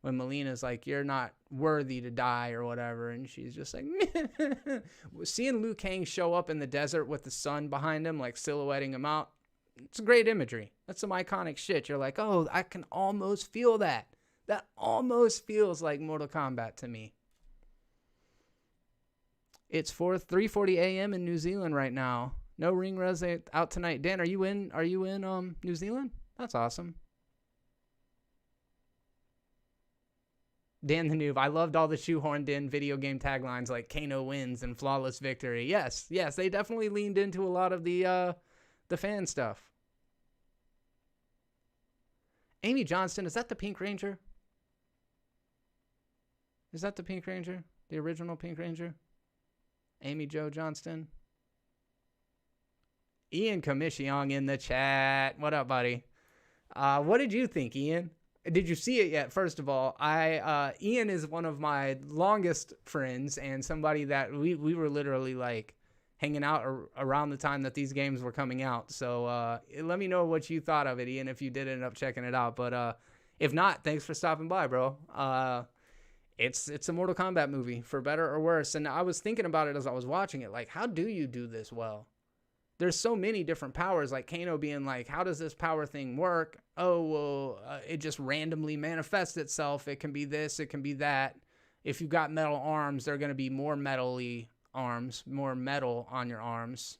When Melina's like, you're not worthy to die or whatever, and she's just like, meh. Seeing Liu Kang show up in the desert with the sun behind him, like silhouetting him out, it's great imagery. That's some iconic shit. You're like, oh, I can almost feel that. That almost feels like Mortal Kombat to me. It's 3:40 a.m. in New Zealand right now. No ring res out tonight. Dan, are you in New Zealand? That's awesome. Dan the Noob. I loved all the shoehorned in video game taglines like Kano wins and flawless victory. Yes, they definitely leaned into a lot of the fan stuff. Amy Johnston, is that the Pink Ranger? Is that the Pink Ranger? The original Pink Ranger? Amy Jo Johnston? Ian Commission in the chat. What up, buddy? What did you think, Ian? Did you see it yet? First of all, Ian is one of my longest friends and somebody that we were literally like hanging out around the time that these games were coming out. So let me know what you thought of it, Ian, if you did end up checking it out. But if not, thanks for stopping by, bro. It's a Mortal Kombat movie, for better or worse. And I was thinking about it as I was watching it. Like, how do you do this well? There's so many different powers, like Kano being like, how does this power thing work? Oh, well, it just randomly manifests itself. It can be this, it can be that. If you've got metal arms, they're going to be more metal-y arms, more metal on your arms.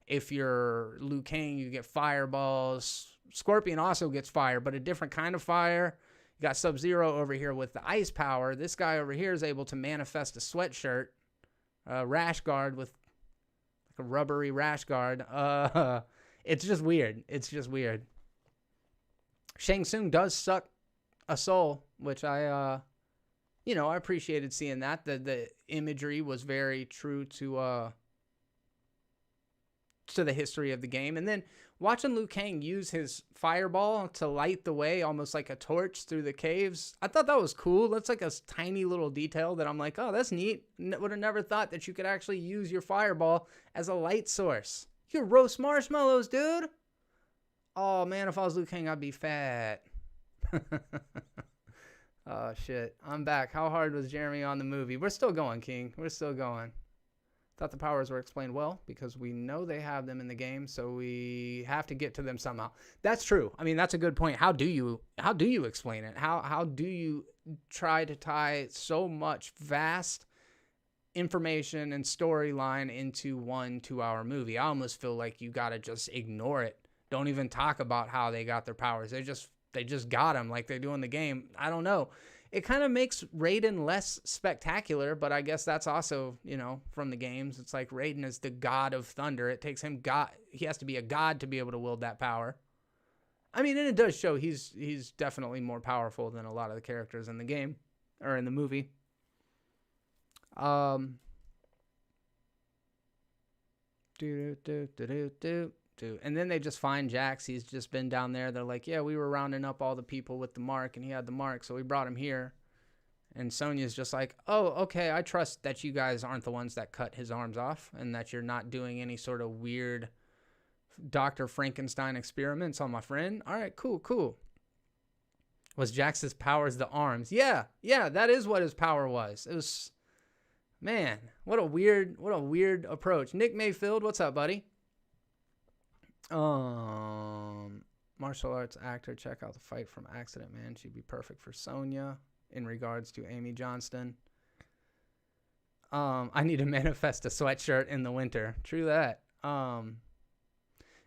If you're Liu Kang, you get fireballs. Scorpion also gets fire, but a different kind of fire. You got Sub-Zero over here with the ice power. This guy over here is able to manifest a sweatshirt, rash guard with a rubbery rash guard. It's just weird. Shang Tsung does suck a soul, which I appreciated seeing that. The imagery was very true to the history of the game. And then watching Liu Kang use his fireball to light the way, almost like a torch through the caves, I thought that was cool. That's like a tiny little detail that I'm like, oh, that's neat. Would have never thought that you could actually use your fireball as a light source. You could roast marshmallows, dude. Oh, man, if I was Liu Kang, I'd be fat. Oh, shit. I'm back. How hard was Jeremy on the movie? We're still going, King. We're still going. Thought the powers were explained well because we know they have them in the game, so we have to get to them somehow. That's true. I mean, that's a good point. How do you explain it? How do you try to tie so much vast information and storyline into 1 2-hour movie? I almost feel like you got to just ignore it. Don't even talk about how they got their powers. They just got them like they do in the game. I don't know. It kind of makes Raiden less spectacular, but I guess that's also, from the games. It's like Raiden is the god of thunder. It takes him he has to be a god to be able to wield that power. I mean, and it does show he's definitely more powerful than a lot of the characters in the game or in the movie. And then they just find Jax. He's just been down there. They're like, yeah, we were rounding up all the people with the mark, and he had the mark, so we brought him here. And Sonya's just like, oh, okay, I trust that you guys aren't the ones that cut his arms off and that you're not doing any sort of weird Dr. Frankenstein experiments on my friend. All right, cool. Was Jax's powers the arms? Yeah, that is what his power was. It was, man, what a weird approach. Nick Mayfield, what's up, buddy? Martial arts actor, check out the fight from Accident Man. She'd be perfect for Sonya in regards to Amy Johnston. I need to manifest a sweatshirt in the winter. True that.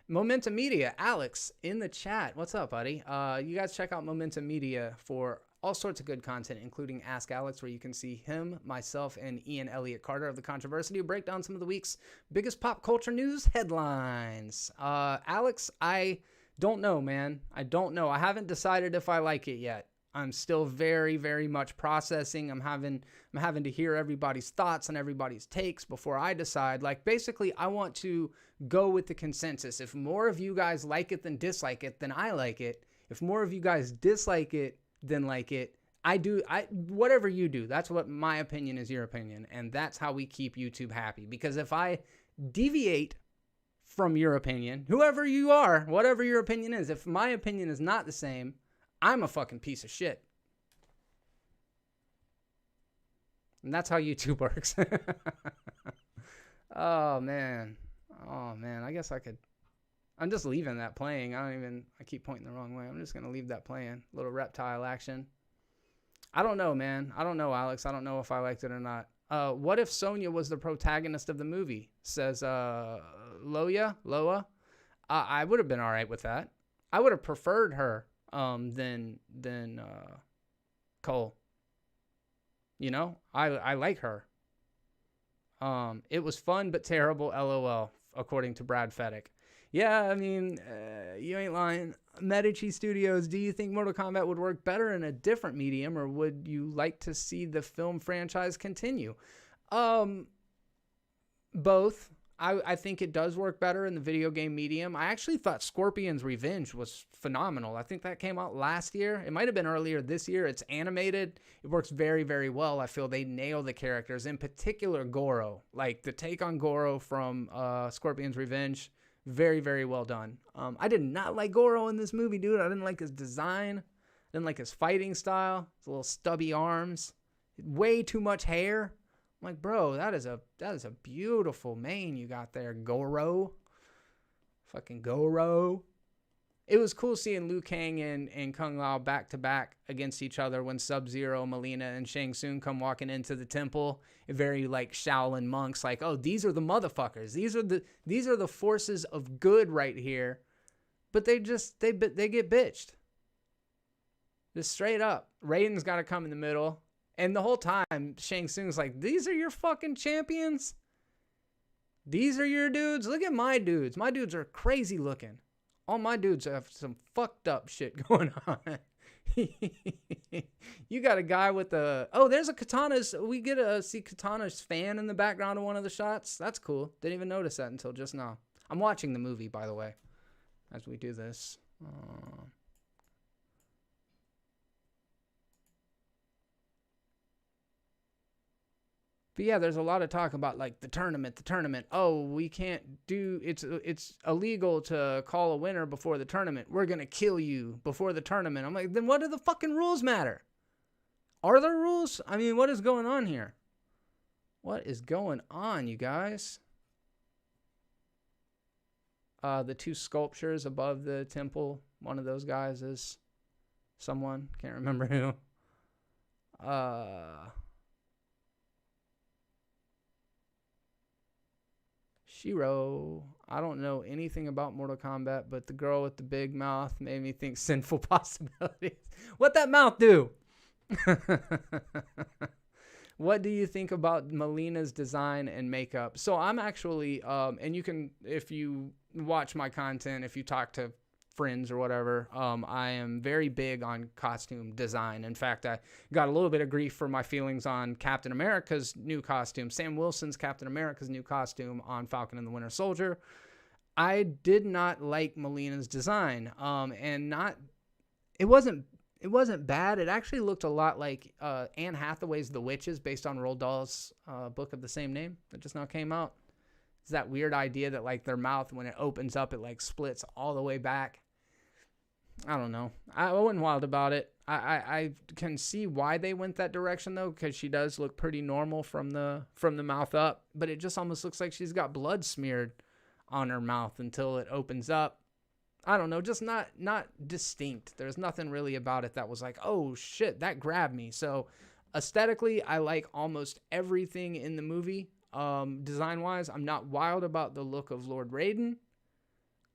Momentum Media, Alex in the chat. What's up, buddy? You guys check out Momentum Media for all sorts of good content, including Ask Alex, where you can see him, myself, and Ian Elliott Carter of The Controversy who break down some of the week's biggest pop culture news headlines. Alex, I don't know, man. I don't know. I haven't decided if I like it yet. I'm still very, very much processing. I'm having to hear everybody's thoughts and everybody's takes before I decide. Like, basically, I want to go with the consensus. If more of you guys like it than dislike it, then I like it. If more of you guys dislike it than like it, whatever you do, that's what my opinion is your opinion. And that's how we keep YouTube happy. Because if I deviate from your opinion, whoever you are, whatever your opinion is, if my opinion is not the same, I'm a fucking piece of shit. And that's how YouTube works. Oh, man. I guess I could. I'm just leaving that playing. I keep pointing the wrong way. I'm just going to leave that playing. Little reptile action. I don't know, man. I don't know, Alex. I don't know if I liked it or not. What if Sonya was the protagonist of the movie? Says Loa. I would have been all right with that. I would have preferred her than Cole. You know, I like her. It was fun but terrible, LOL, according to Brad Fedek. Yeah, I mean, you ain't lying. Medici Studios, do you think Mortal Kombat would work better in a different medium, or would you like to see the film franchise continue? Both. I think it does work better in the video game medium. I actually thought Scorpion's Revenge was phenomenal. I think that came out last year. It might have been earlier this year. It's animated. It works very, very well. I feel they nail the characters, in particular Goro. Like the take on Goro from Scorpion's Revenge, very, very well done. I did not like Goro in this movie, dude. I didn't like his design. I didn't like his fighting style. His little stubby arms. Way too much hair. I'm like, bro, that is a beautiful mane you got there, Goro. Fucking Goro. It was cool seeing Liu Kang and Kung Lao back to back against each other when Sub-Zero, Mileena, and Shang Tsung come walking into the temple. Very like Shaolin monks, like, oh, these are the motherfuckers. These are the forces of good right here. But they get bitched. Just straight up. Raiden's got to come in the middle. And the whole time, Shang Tsung's like, these are your fucking champions? These are your dudes? Look at my dudes. My dudes are crazy looking. All my dudes have some fucked up shit going on. You got a guy with a... Oh, there's a Katana's... We get to see Katana's fan in the background of one of the shots. That's cool. Didn't even notice that until just now. I'm watching the movie, by the way, as we do this. But yeah, there's a lot of talk about like the tournament. Oh, we can't do, it's illegal to call a winner before the tournament. We're going to kill you before the tournament. I'm like, then what do the fucking rules matter? Are there rules? I mean, what is going on here? What is going on, you guys? The two sculptures above the temple, one of those guys is someone, can't remember who. Shiro. I don't know anything about Mortal Kombat, but the girl with the big mouth made me think Sinful Possibilities. What that mouth do? What do you think about Mileena's design and makeup? So I'm actually, and you can, if you watch my content, if you talk to friends or whatever, I am very big on costume design. In fact, I got a little bit of grief for my feelings on Captain America's new costume, Sam Wilson's Captain America's new costume on Falcon and the Winter Soldier. I did not like Mileena's design, and it wasn't bad. It actually looked a lot like Anne Hathaway's The Witches, based on Roald Dahl's book of the same name that just now came out. It's that weird idea that like their mouth, when it opens up, it like splits all the way back. I don't know. I wasn't wild about it. I can see why they went that direction though, because she does look pretty normal from the mouth up, but it just almost looks like she's got blood smeared on her mouth until it opens up. I don't know, just not distinct. There's nothing really about it that was like, oh shit, that grabbed me. So aesthetically, I like almost everything in the movie. Design wise, I'm not wild about the look of Lord Raiden.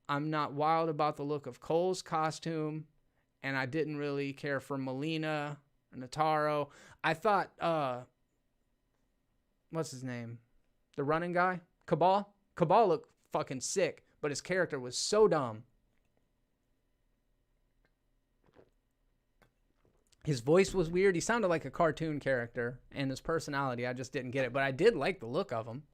I'm not wild about the look of Cole's costume, and I didn't really care for Mileena or Nataro. I thought, what's his name? The running guy? Cabal? Cabal looked fucking sick, but his character was so dumb. His voice was weird. He sounded like a cartoon character, and his personality, I just didn't get it, but I did like the look of him.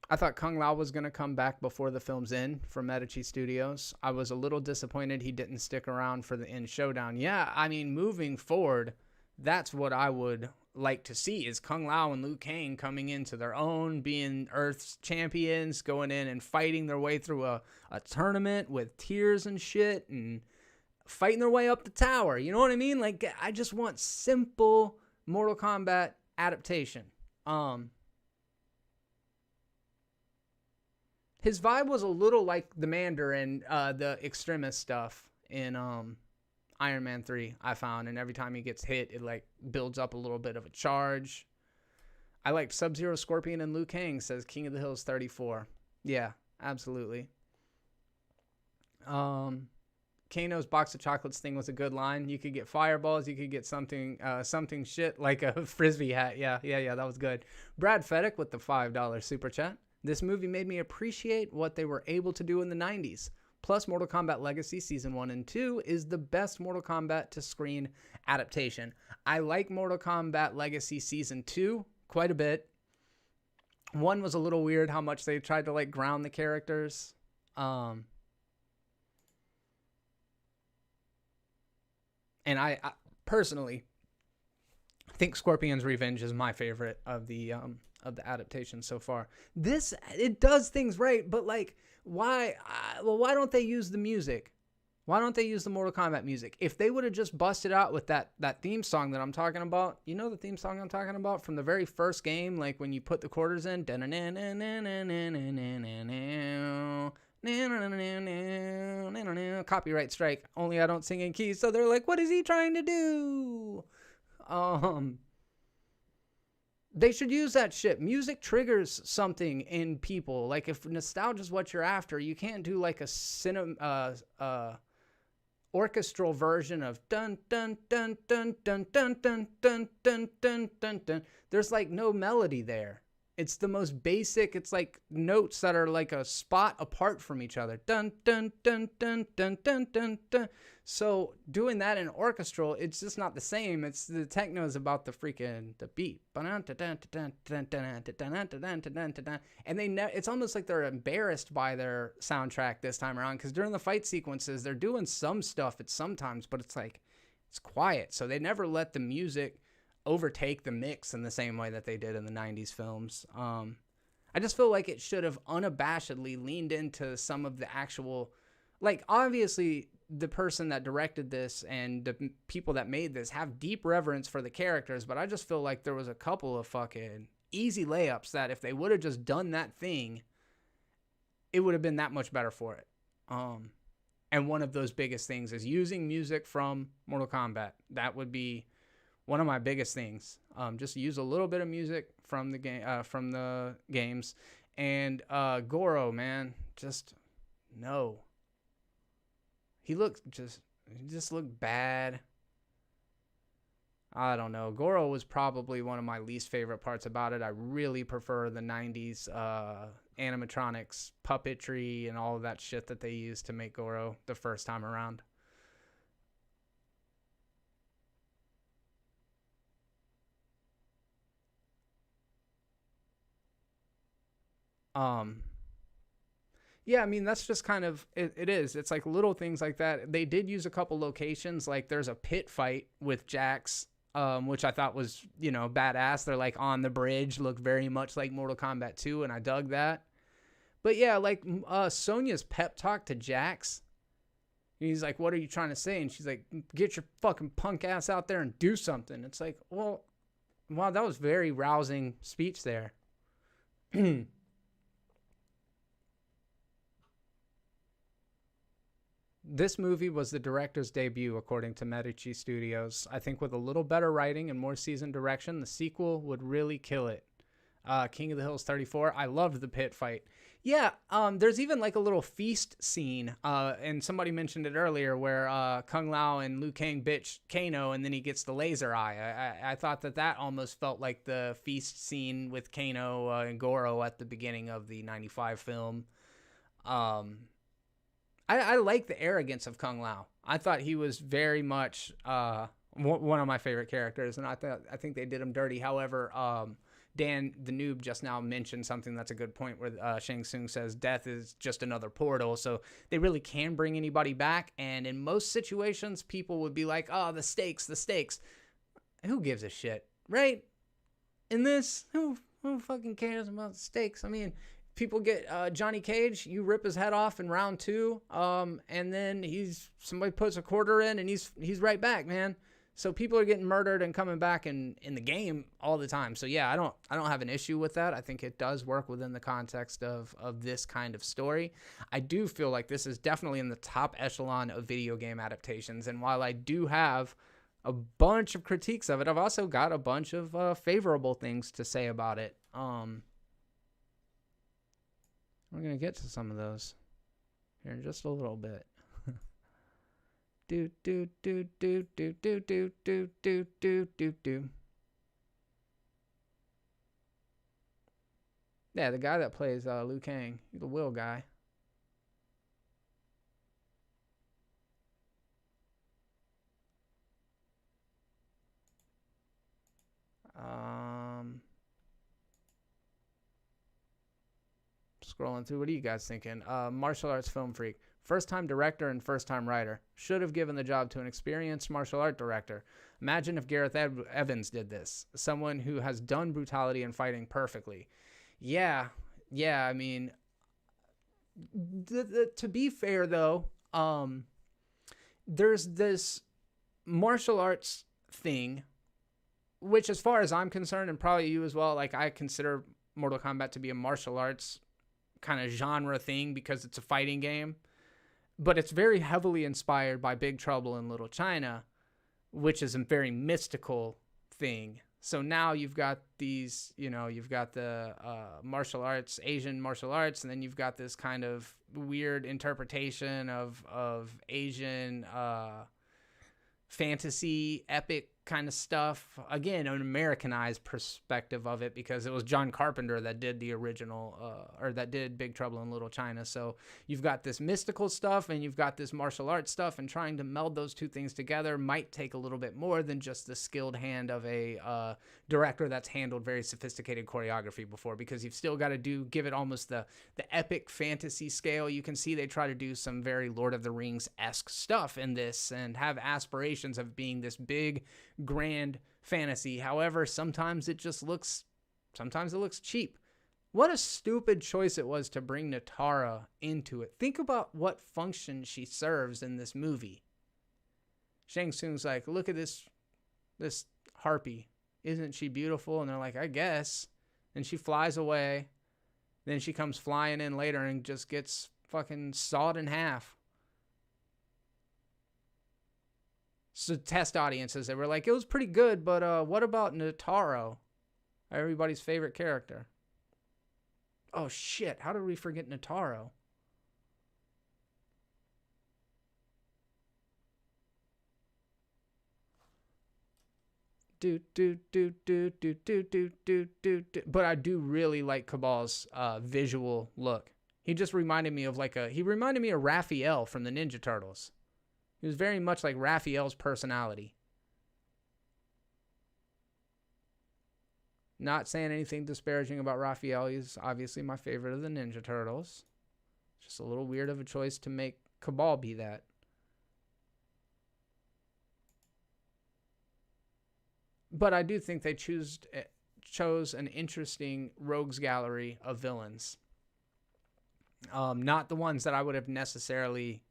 I thought Kung Lao was going to come back before the film's end from Medici Studios. I was a little disappointed he didn't stick around for the end showdown. Yeah, I mean, moving forward, that's what I would like to see, is Kung Lao and Liu Kang coming into their own, being Earth's champions, going in and fighting their way through a tournament with tears and shit, and fighting their way up the tower. You know what I mean? Like, I just want simple Mortal Kombat adaptation. His vibe was a little like the Mandarin, the Extremis stuff in Iron Man 3, I found. And every time he gets hit, it like builds up a little bit of a charge. I liked Sub-Zero, Scorpion, and Liu Kang, says King of the Hills 34. Yeah, Absolutely. Kano's box of chocolates thing was a good line. You could get fireballs. You could get something shit like a frisbee hat. Yeah, that was good. Brad Fedek with the $5 super chat. This movie made me appreciate what they were able to do in the 90s. Plus, Mortal Kombat Legacy Season 1 and 2 is the best Mortal Kombat to screen adaptation. I like Mortal Kombat Legacy Season 2 quite a bit. 1 was a little weird how much they tried to like ground the characters. And I personally think Scorpion's Revenge is my favorite of the adaptations so far. This, it does things right, but like, why don't they use the music? Why don't they use the Mortal Kombat music? If they would have just busted out with that theme song that I'm talking about, you know the theme song I'm talking about from the very first game, like when you put the quarters in, copyright strike, only I don't sing in keys, so they're like, what is he trying to do? They should use that shit. Music triggers something in people. Like if nostalgia is what you're after, you can't do like a orchestral version of dun dun dun dun dun dun dun dun dun dun dun dun. There's like no melody there. It's the most basic. It's like notes that are like a spot apart from each other. Dun dun dun dun dun dun dun dun. So doing that in orchestral, it's just not the same. It's the techno is about the beat. And it's almost like they're embarrassed by their soundtrack this time around, because during the fight sequences, they're doing some stuff at sometimes, but it's like it's quiet. So they never let the music overtake the mix in the same way that they did in the 90s films. I just feel like it should have unabashedly leaned into some of the actual, like, obviously the person that directed this and the people that made this have deep reverence for the characters, but I just feel like there was a couple of fucking easy layups that if they would have just done that thing, it would have been that much better for it. And one of those biggest things is using music from Mortal Kombat. That would be one of my biggest things. Just use a little bit of music from the game, from the games. And Goro, man, just no. He just looked bad. I don't know. Goro was probably one of my least favorite parts about it. I really prefer the 90s animatronics, puppetry, and all of that shit that they used to make Goro the first time around. Yeah, I mean, that's just kind of, it is. It's like little things like that. They did use a couple locations. Like there's a pit fight with Jax, which I thought was, badass. They're like on the bridge, look very much like Mortal Kombat 2, and I dug that. But yeah, like Sonya's pep talk to Jax. He's like, what are you trying to say? And she's like, get your fucking punk ass out there and do something. It's like, well, wow, that was very rousing speech there. This movie was the director's debut, according to Medici Studios. I think with a little better writing and more seasoned direction, the sequel would really kill it. King of the Hills 34, I loved the pit fight. Yeah, there's even like a little feast scene, and somebody mentioned it earlier, where Kung Lao and Liu Kang bitch Kano, and then he gets the laser eye. I thought that almost felt like the feast scene with Kano and Goro at the beginning of the 95 film. I like the arrogance of Kung Lao. I thought he was very much one of my favorite characters, and I think they did him dirty. However, Dan the noob just now mentioned something that's a good point, where Shang Tsung says death is just another portal, so they really can bring anybody back, and in most situations, people would be like, oh, the stakes. Who gives a shit, right? In this, who fucking cares about the stakes? I mean, people get Johnny Cage, you rip his head off in round 2, and then somebody puts a quarter in, and he's right back, man. So people are getting murdered and coming back in the game all the time. So yeah, I don't have an issue with that. I think it does work within the context of this kind of story. I do feel like this is definitely in the top echelon of video game adaptations. And while I do have a bunch of critiques of it, I've also got a bunch of favorable things to say about it. We're going to get to some of those here in just a little bit. do, do, do, do, do, do, do, do, do, do, do, do. Yeah, the guy that plays Liu Kang, the Will guy. Scrolling through, what are you guys thinking? Martial arts film freak. First-time director and first-time writer. Should have given the job to an experienced martial art director. Imagine if Gareth Evans did this. Someone who has done brutality and fighting perfectly. Yeah, I mean, to be fair, though, there's this martial arts thing, which as far as I'm concerned, and probably you as well, like I consider Mortal Kombat to be a martial arts kind of genre thing because it's a fighting game, but it's very heavily inspired by Big Trouble in Little China, which is a very mystical thing. So now you've got these, you've got the martial arts, Asian martial arts, and then you've got this kind of weird interpretation of Asian fantasy, epic kind of stuff. Again, an Americanized perspective of it because it was John Carpenter that did the original, or that did Big Trouble in Little China. So you've got this mystical stuff and you've got this martial arts stuff, and trying to meld those two things together might take a little bit more than just the skilled hand of a director that's handled very sophisticated choreography before, because you've still got to give it almost the epic fantasy scale. You can see they try to do some very Lord of the Rings-esque stuff in this and have aspirations of being this big, grand fantasy. However, sometimes it looks cheap. What a stupid choice it was to bring Natara into it. Think about what function she serves in this movie. Shang Tsung's like, look at this harpy. Isn't she beautiful? And they're like, I guess. And she flies away. Then she comes flying in later and just gets fucking sawed in half. So test audiences, they were like, it was pretty good, but what about Nataro? Everybody's favorite character. Oh shit, how did we forget Nataro? But I do really like Cabal's visual look. He just reminded me of Raphael from the Ninja Turtles. He was very much like Raphael's personality. Not saying anything disparaging about Raphael. He's obviously my favorite of the Ninja Turtles. Just a little weird of a choice to make Cabal be that. But I do think they chose an interesting rogues gallery of villains. Not the ones that I would have necessarily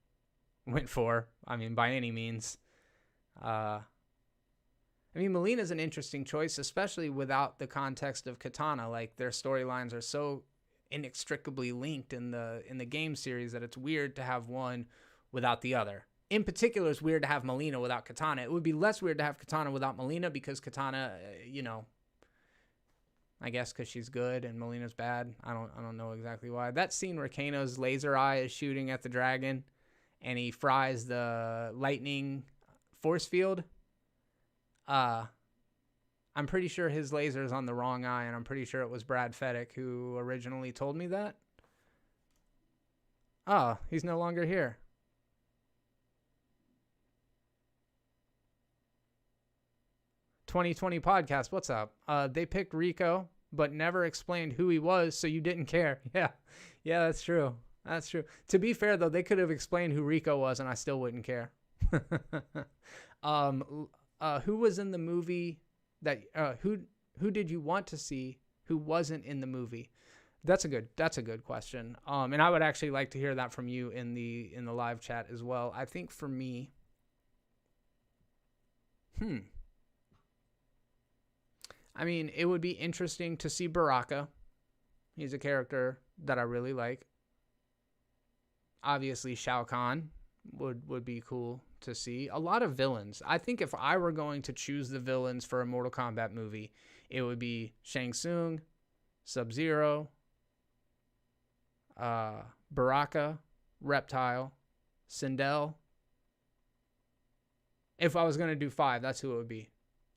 went for. I mean, by any means. Melina's an interesting choice, especially without the context of Katana. Like, their storylines are so inextricably linked in the game series that it's weird to have one without the other. In particular, it's weird to have Melina without Katana. It would be less weird to have Katana without Melina because Katana, I guess because she's good and Melina's bad. I don't know exactly why. That scene where Kano's laser eye is shooting at the dragon and he fries the lightning force field. I'm pretty sure his laser is on the wrong eye, and I'm pretty sure it was Brad Fedek who originally told me that. Oh, he's no longer here. "2020 podcast, what's up? They picked Rico, but never explained who he was, so you didn't care." Yeah, that's true. That's true. To be fair, though, they could have explained who Rico was, and I still wouldn't care. Who was in the movie that who did you want to see who wasn't in the movie? That's a good question. And I would actually like to hear that from you in the live chat as well. I think for me, I mean, it would be interesting to see Baraka. He's a character that I really like. Obviously, Shao Kahn would be cool to see. A lot of villains. I think if I were going to choose the villains for a Mortal Kombat movie, it would be Shang Tsung, Sub-Zero, Baraka, Reptile, Sindel. If I was going to do 5, that's who it would be.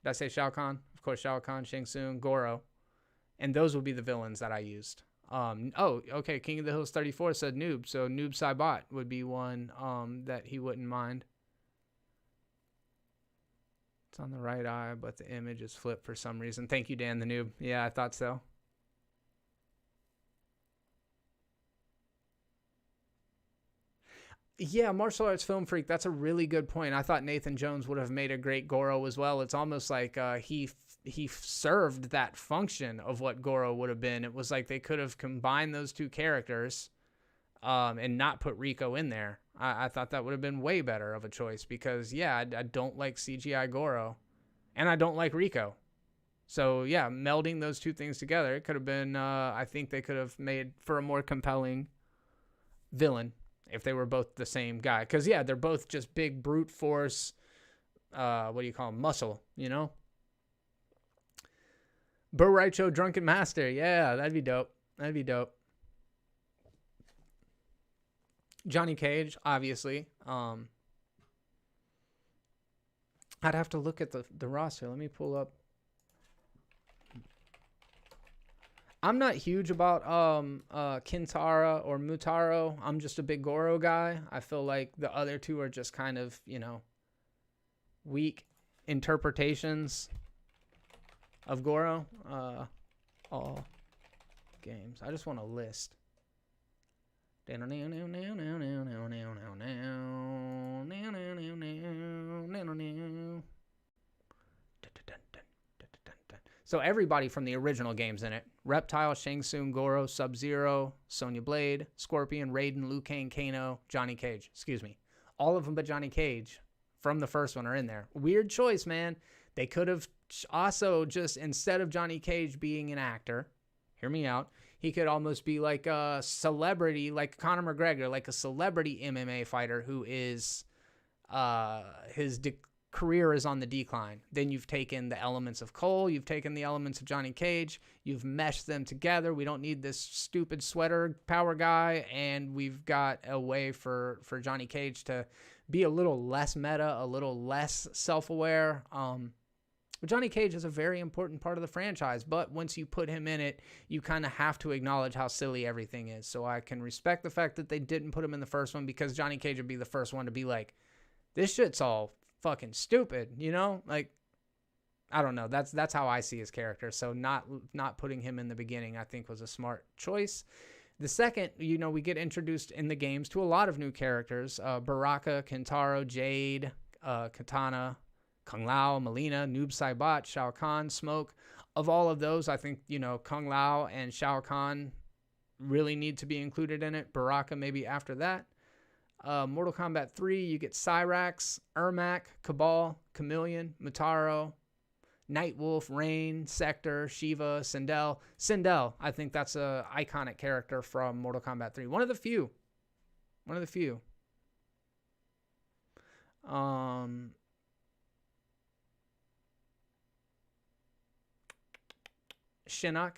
Did I say Shao Kahn? Of course, Shao Kahn, Shang Tsung, Goro. And those would be the villains that I used. Okay. King of the Hills 34 said Noob. So Noob Saibot would be one that he wouldn't mind. It's on the right eye, but the image is flipped for some reason. Thank you, Dan the Noob. Yeah, I thought so. Yeah, martial arts film freak. That's a really good point. I thought Nathan Jones would have made a great Goro as well. It's almost like he served that function of what Goro would have been. It was like they could have combined those two characters and not put Rico in there. I thought that would have been way better of a choice because, yeah, I don't like CGI Goro and I don't like Rico. So, yeah, melding those two things together, it could have been, I think they could have made for a more compelling villain if they were both the same guy. Because, yeah, they're both just big brute force, what do you call them, muscle, you know? Bo Raicho, Drunken Master. Yeah, that'd be dope. That'd be dope. Johnny Cage, obviously. I'd have to look at the roster. Let me pull up. I'm not huge about Kintara or Mutaro. I'm just a big Goro guy. I feel like the other two are just kind of, you know, weak interpretations of Goro. All games. I just want a list. So everybody from the original game's in it. Reptile, Shang Tsung, Goro, Sub-Zero, Sonya Blade, Scorpion, Raiden, Liu Kang, Kano, Johnny Cage. Excuse me. All of them but Johnny Cage from the first one are in there. Weird choice, man. They could have also just, instead of Johnny Cage being an actor, hear me out, he could almost be like a celebrity, like Conor McGregor, like a celebrity MMA fighter who is, his career is on the decline. Then you've taken the elements of Cole, you've taken the elements of Johnny Cage, you've meshed them together. We don't need this stupid sweater power guy, and we've got a way for Johnny Cage to be a little less meta, a little less self-aware. Johnny Cage is a very important part of the franchise, but once you put him in it, you kind of have to acknowledge how silly everything is. So I can respect the fact that they didn't put him in the first one, because Johnny Cage would be the first one to be like, this shit's all fucking stupid, you know? Like, I don't know. That's how I see his character. So not putting him in the beginning, I think, was a smart choice. The second, you know, we get introduced in the games to a lot of new characters. Baraka, Kentaro, Jade, Katana, Kung Lao, Melina, Noob Saibot, Shao Kahn, Smoke. Of all of those, I think, you know, Kung Lao and Shao Kahn really need to be included in it. Baraka maybe after that. Mortal Kombat 3, you get Cyrax, Ermac, Cabal, Chameleon, Mutaro, Nightwolf, Rain, Sector, Shiva, Sindel. Sindel, I think that's a iconic character from Mortal Kombat 3. One of the few. Shinnok,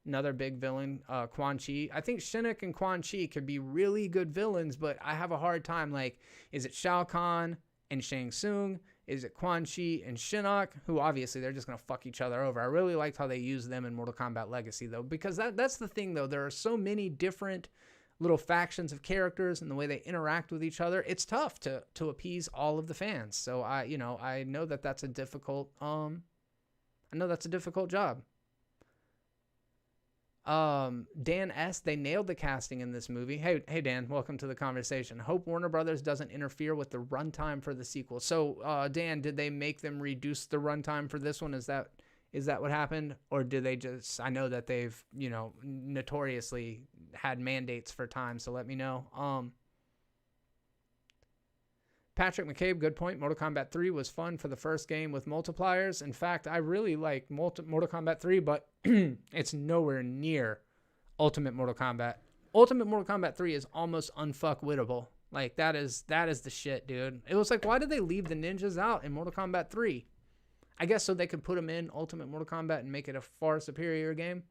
another big villain. Quan Chi. I think Shinnok and Quan Chi could be really good villains, but I have a hard time. Like, is it Shao Kahn and Shang Tsung? Is it Quan Chi and Shinnok? Who obviously they're just going to fuck each other over. I really liked how they used them in Mortal Kombat Legacy, though, because that's the thing, though. There are so many different little factions of characters and the way they interact with each other. It's tough to appease all of the fans. So I know that that's a difficult job. Dan S., they nailed the casting in this movie. Hey Dan, welcome to the conversation. Hope Warner Brothers doesn't interfere with the runtime for the sequel. So Dan, did they make them reduce the runtime for this one? Is that what happened? Or did they just, I know that they've, you know, notoriously had mandates for time, so let me know. Patrick McCabe, good point. Mortal Kombat 3 was fun for the first game with multipliers. In fact, I really like Mortal Kombat 3, but it's nowhere near Ultimate Mortal Kombat. Ultimate Mortal Kombat 3 is almost unfuckwittable. Like, that is the shit, dude. It was like, why did they leave the ninjas out in Mortal Kombat 3? I guess so they could put them in Ultimate Mortal Kombat and make it a far superior game.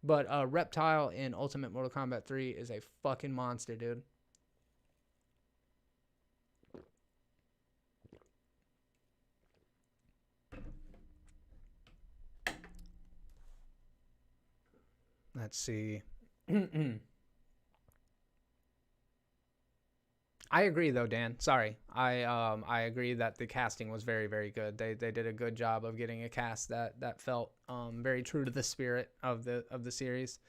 But Reptile in Ultimate Mortal Kombat 3 is a fucking monster, dude. Let's see. I agree though, Dan. Sorry. I agree that the casting was very, very good. They did a good job of getting a cast that felt very true to the spirit of the series.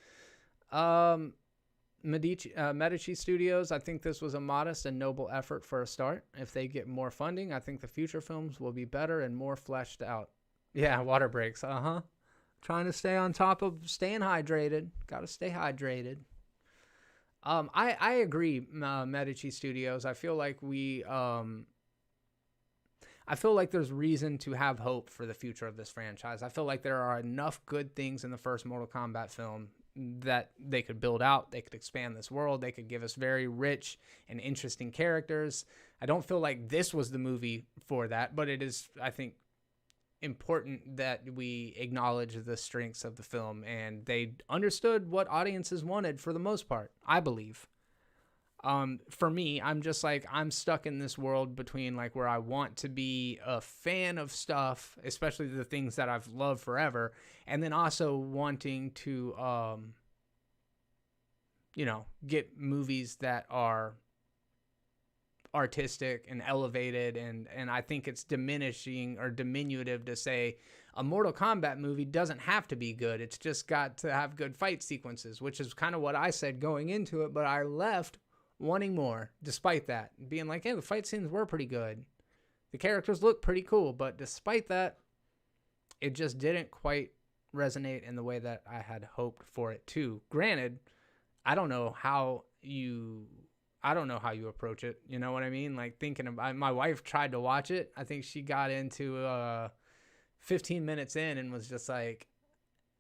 Medici Studios, I think this was a modest and noble effort for a start. If they get more funding, I think the future films will be better and more fleshed out. Yeah, water breaks. Trying to stay on top of staying hydrated. Got to stay hydrated. I agree, Medici Studios. I feel like there's reason to have hope for the future of this franchise. I feel like there are enough good things in the first Mortal Kombat film that they could build out. They could expand this world. They could give us very rich and interesting characters. I don't feel like this was the movie for that, but it is, I think, important that we acknowledge the strengths of the film, and they understood what audiences wanted for the most part, I believe. For me, I'm just like, I'm stuck in this world between like where I want to be a fan of stuff, especially the things that I've loved forever, and then also wanting to, get movies that are artistic and elevated, and I think it's diminishing or diminutive to say a Mortal Kombat movie doesn't have to be good. It's just got to have good fight sequences, which is kind of what I said going into it, but I left wanting more despite that, being like, hey, the fight scenes were pretty good, the characters look pretty cool, but despite that, it just didn't quite resonate in the way that I had hoped for it to. Granted, I don't know how you approach it. You know what I mean? Like, thinking about, my wife tried to watch it. I think she got into 15 minutes in and was just like,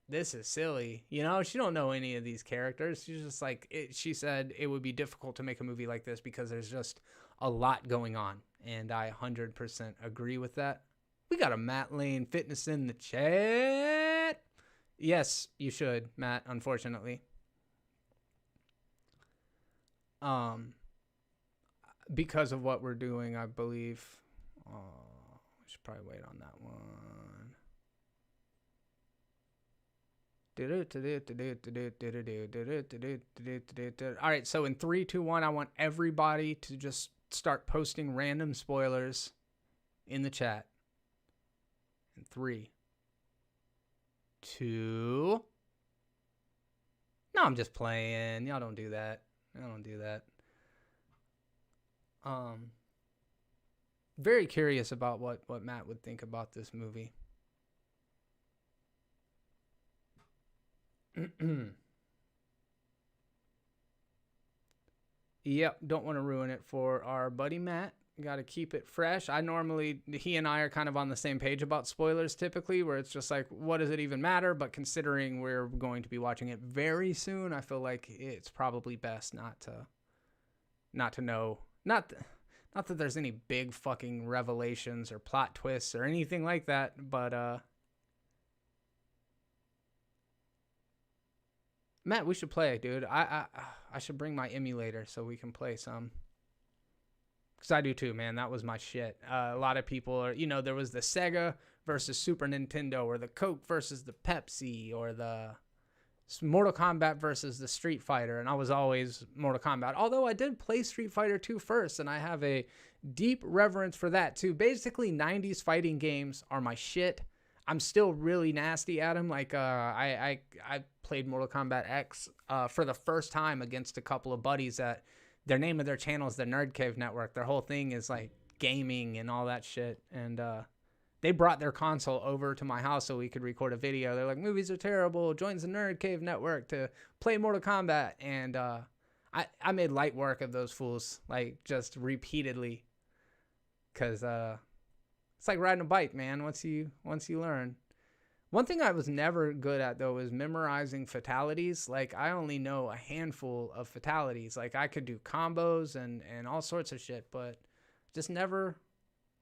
this is silly. You know, she don't know any of these characters. She's just like, she said it would be difficult to make a movie like this because there's just a lot going on. And I 100% agree with that. We got a Matt Lane Fitness in the chat. Yes, you should, Matt, unfortunately. Because of what we're doing, I believe. We should probably wait on that one. All right, so in 3, 2, 1, I want everybody to just start posting random spoilers in the chat. In 3, 2. No, I'm just playing. Y'all don't do that. I don't do that. Very curious about what Matt would think about this movie. Yep, don't want to ruin it for our buddy Matt. Got to keep it fresh. He and I are kind of on the same page about spoilers typically, where it's just like, what does it even matter? But considering we're going to be watching it very soon, I feel like it's probably best not to know. Not that there's any big fucking revelations or plot twists or anything like that, but Matt, we should play, dude. I should bring my emulator so we can play some. Because I do too, man. That was my shit. A lot of people are, there was the Sega versus Super Nintendo, or the Coke versus the Pepsi, or the Mortal Kombat versus the Street Fighter, and I was always Mortal Kombat. Although I did play Street Fighter 2 first, and I have a deep reverence for that too. Basically, 90s fighting games are my shit. I'm still really nasty at them. Like, I played Mortal Kombat X for the first time against a couple of buddies that their name of their channel is the Nerd Cave Network. Their whole thing is like gaming and all that shit. And they brought their console over to my house so we could record a video. They're like, movies are terrible. Joins the Nerd Cave Network to play Mortal Kombat. And I made light work of those fools, like, just repeatedly. Because it's like riding a bike, man, once you learn. One thing I was never good at, though, is memorizing fatalities. Like, I only know a handful of fatalities. Like, I could do combos and all sorts of shit, but just never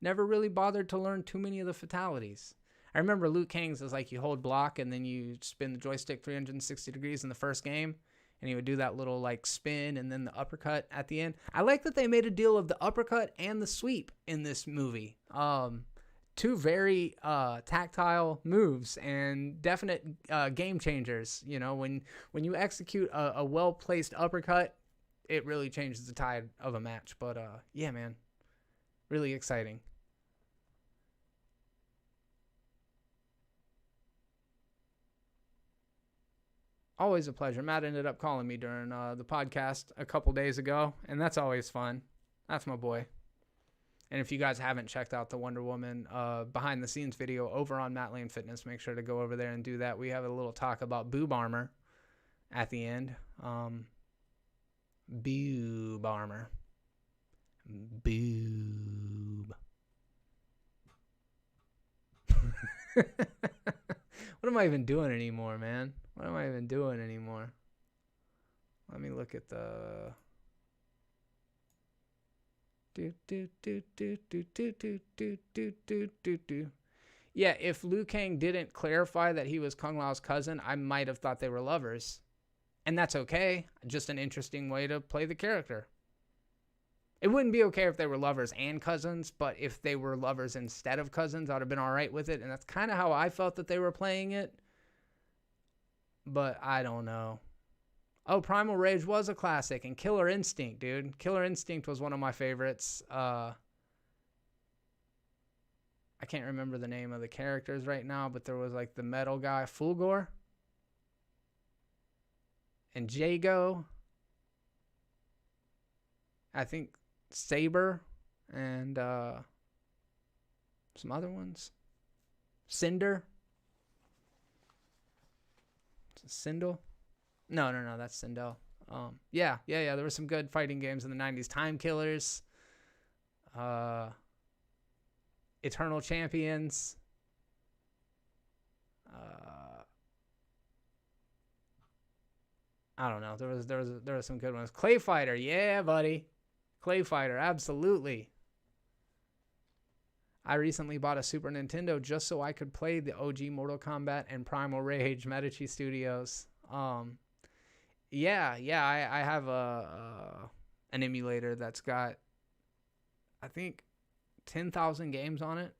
really bothered to learn too many of the fatalities. I remember Liu Kang's is like you hold block and then you spin the joystick 360 degrees in the first game, and he would do that little like spin and then the uppercut at the end. I like that they made a deal of the uppercut and the sweep in this movie. Two very tactile moves and definite game changers. You know, when you execute a well-placed uppercut, it really changes the tide of a match. But yeah, man, really exciting. Always a pleasure. Matt ended up calling me during the podcast a couple days ago, and that's always fun. That's my boy. And if you guys haven't checked out the Wonder Woman behind the scenes video over on Matt Lane Fitness, make sure to go over there and do that. We have a little talk about boob armor at the end. Boob armor. Boob. What am I even doing anymore, man? What am I even doing anymore? Let me look at the... Yeah, if Liu Kang didn't clarify that he was Kung Lao's cousin, I might have thought they were lovers. And that's okay. Just an interesting way to play the character. It wouldn't be okay if they were lovers and cousins, but if they were lovers instead of cousins, I'd have been all right with it. And that's kind of how I felt that they were playing it. But I don't know. Oh, Primal Rage was a classic. And Killer Instinct, dude. Killer Instinct was one of my favorites. I can't remember the name of the characters right now, but there was like the metal guy, Fulgor. And Jago. I think Saber. And some other ones. Cinder. Sindel? No, that's Sindel. Yeah. There were some good fighting games in the 90s. Time Killers. Eternal Champions. I don't know. There was some good ones. Clay Fighter. Yeah, buddy. Clay Fighter. Absolutely. I recently bought a Super Nintendo just so I could play the OG Mortal Kombat and Primal Rage, Medici Studios. I have an emulator that's got, I think, 10,000 games on it.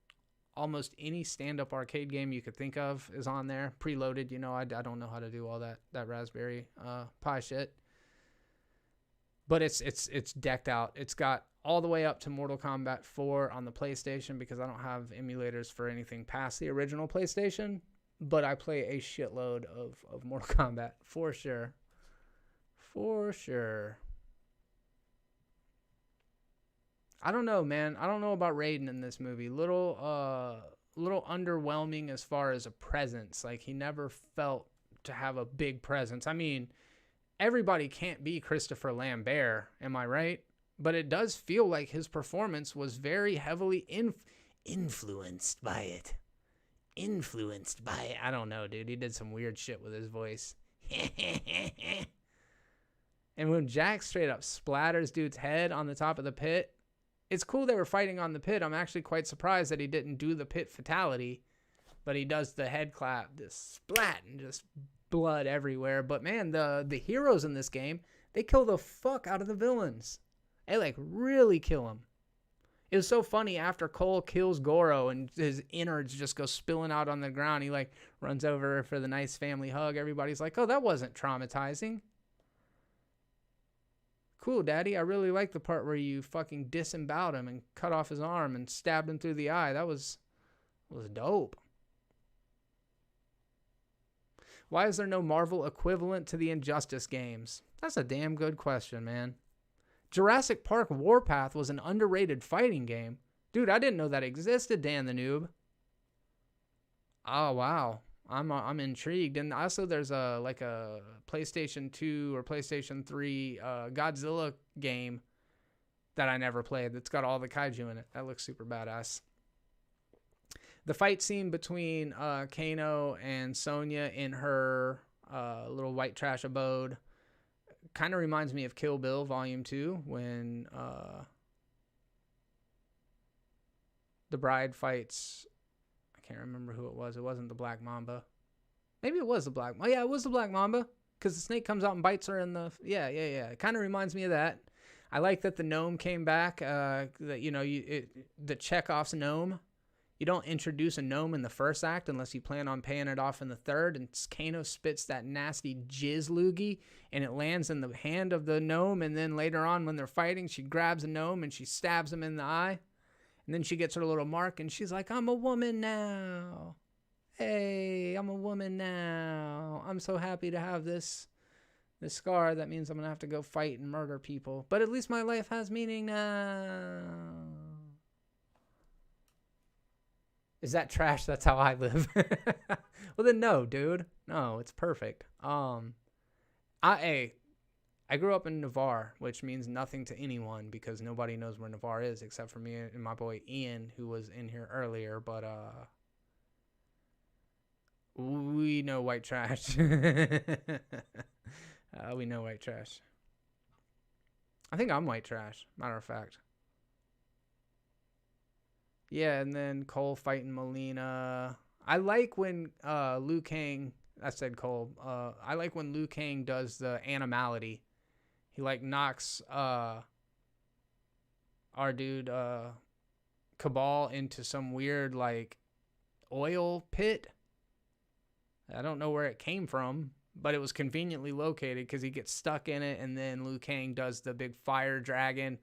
Almost any stand-up arcade game you could think of is on there, preloaded. You know, I don't know how to do all that Raspberry Pi shit. But it's decked out. It's got all the way up to Mortal Kombat 4 on the PlayStation because I don't have emulators for anything past the original PlayStation. But I play a shitload of Mortal Kombat for sure. For sure. I don't know, man. I don't know about Raiden in this movie. Little underwhelming as far as a presence. Like, he never felt to have a big presence. I mean, everybody can't be Christopher Lambert, am I right? But it does feel like his performance was very heavily influenced by it. Influenced by it. I don't know, dude. He did some weird shit with his voice. And when Jack straight up splatters dude's head on the top of the pit, it's cool they were fighting on the pit. I'm actually quite surprised that he didn't do the pit fatality, but he does the head clap, just splat, and just blood everywhere. But man, the heroes in this game, they kill the fuck out of the villains. They like really kill them. It was so funny after Cole kills Goro and his innards just go spilling out on the ground. He like runs over for the nice family hug. Everybody's like, oh, that wasn't traumatizing. Cool, Daddy. I really like the part where you fucking disemboweled him and cut off his arm and stabbed him through the eye. That was dope. Why is there no Marvel equivalent to the Injustice games? That's a damn good question, man. Jurassic Park Warpath was an underrated fighting game. Dude, I didn't know that existed, Dan the Noob. Oh, wow. I'm intrigued. And also there's a PlayStation 2 or PlayStation 3 Godzilla game that I never played that's got all the kaiju in it. That looks super badass. The fight scene between Kano and Sonya in her little white trash abode kind of reminds me of Kill Bill Volume 2 when the bride fights, I can't remember who it was. It wasn't the Black Mamba. Maybe it was the Black. Oh yeah, it was the Black Mamba. Because the snake comes out and bites her in the... Yeah. It kind of reminds me of that. I like that the gnome came back. That the Chekhov's gnome. You don't introduce a gnome in the first act unless you plan on paying it off in the third. And Kano spits that nasty jizz loogie, and it lands in the hand of the gnome. And then later on, when they're fighting, she grabs a gnome and she stabs him in the eye. And then she gets her little mark, and she's like, "I'm a woman now. Hey, I'm a woman now. I'm so happy to have this scar. That means I'm going to have to go fight and murder people. But at least my life has meaning now." Is that trash? That's how I live. Well, then no, dude. No, it's perfect. I grew up in Navarre, which means nothing to anyone because nobody knows where Navarre is except for me and my boy Ian, who was in here earlier. But we know white trash. We know white trash. I think I'm white trash, matter of fact. Yeah, and then Cole fighting Melina. I like when Liu Kang, I said Cole, I like when Liu Kang does the animality. He like knocks our dude Cabal into some weird like oil pit. I don't know where it came from, but it was conveniently located because he gets stuck in it, and then Liu Kang does the big fire dragon.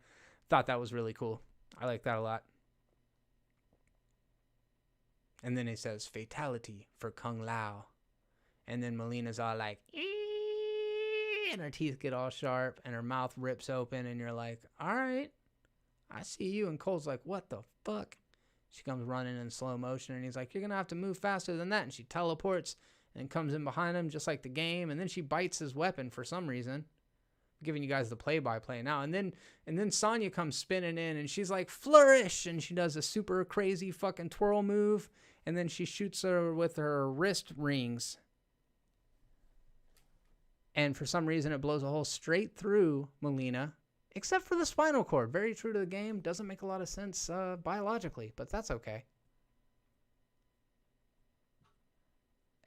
Thought that was really cool. I like that a lot. And then he says, "Fatality for Kung Lao." And then Melina's all like, "Eee!" And her teeth get all sharp, and her mouth rips open, and you're like, all right, I see you. And Cole's like, "What the fuck?" She comes running in slow motion, and he's like, "You're going to have to move faster than that." And she teleports and comes in behind him just like the game, and then she bites his weapon for some reason. I'm giving you guys the play-by-play now. And then Sonya comes spinning in, and she's like, "Flourish!" And she does a super crazy fucking twirl move, and then she shoots her with her wrist rings. And for some reason, it blows a hole straight through Melina, except for the spinal cord. Very true to the game. Doesn't make a lot of sense biologically, but that's okay.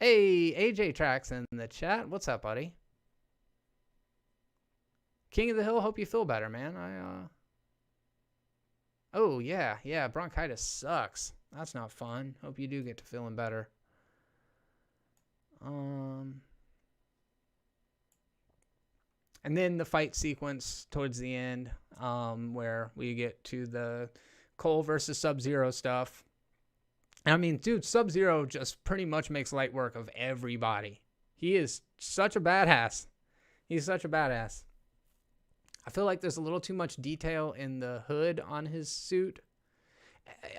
Hey, AJ Tracks in the chat. What's up, buddy? King of the Hill, hope you feel better, man. Oh, yeah, bronchitis sucks. That's not fun. Hope you do get to feeling better. And then the fight sequence towards the end, where we get to the Cole versus Sub-Zero stuff. I mean, dude, Sub-Zero just pretty much makes light work of everybody. He is such a badass. He's such a badass. I feel like there's a little too much detail in the hood on his suit.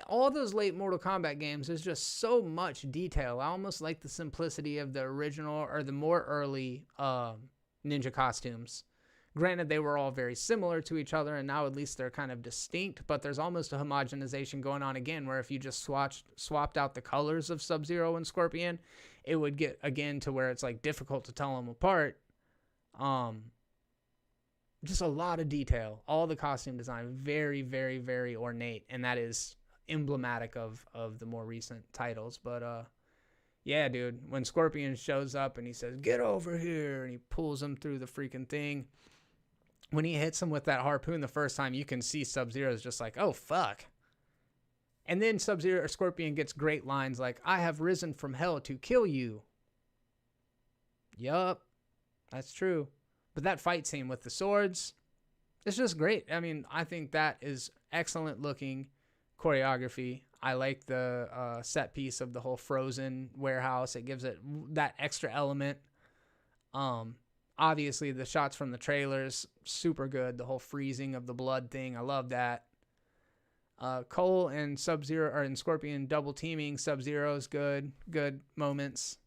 All those late Mortal Kombat games, there's just so much detail. I almost like the simplicity of the original or the more early ninja costumes. Granted, they were all very similar to each other, and now at least they're kind of distinct, but there's almost a homogenization going on again, where if you just swapped out the colors of Sub-Zero and Scorpion, it would get, again, to where it's like difficult to tell them apart. Just a lot of detail. All the costume design, very, very, very ornate, and that is emblematic of the more recent titles. But yeah, dude, when Scorpion shows up and he says, "Get over here," and he pulls him through the freaking thing, when he hits him with that harpoon the first time, you can see Sub-Zero is just like, oh, fuck. And then Sub-Zero or Scorpion gets great lines like, "I have risen from hell to kill you." Yup, that's true. But that fight scene with the swords, it's just great. I mean, I think that is excellent looking choreography. I like the set piece of the whole frozen warehouse. It gives it that extra element. Obviously, the shots from the trailers, super good. The whole freezing of the blood thing, I love that. Cole and Sub-Zero or and Scorpion double teaming Sub-Zero's good moments.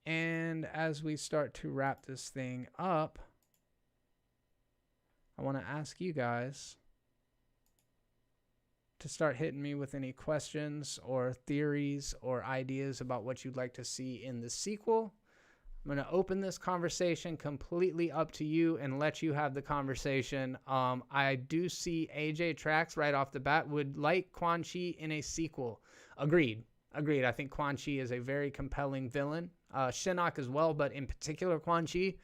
And as we start to wrap this thing up, I want to ask you guys to start hitting me with any questions or theories or ideas about what you'd like to see in the sequel. I'm going to open this conversation completely up to you and let you have the conversation. I do see AJ Tracks right off the bat would like Quan Chi in a sequel. Agreed. I think Quan Chi is a very compelling villain. Shinnok as well, but in particular Quan Chi.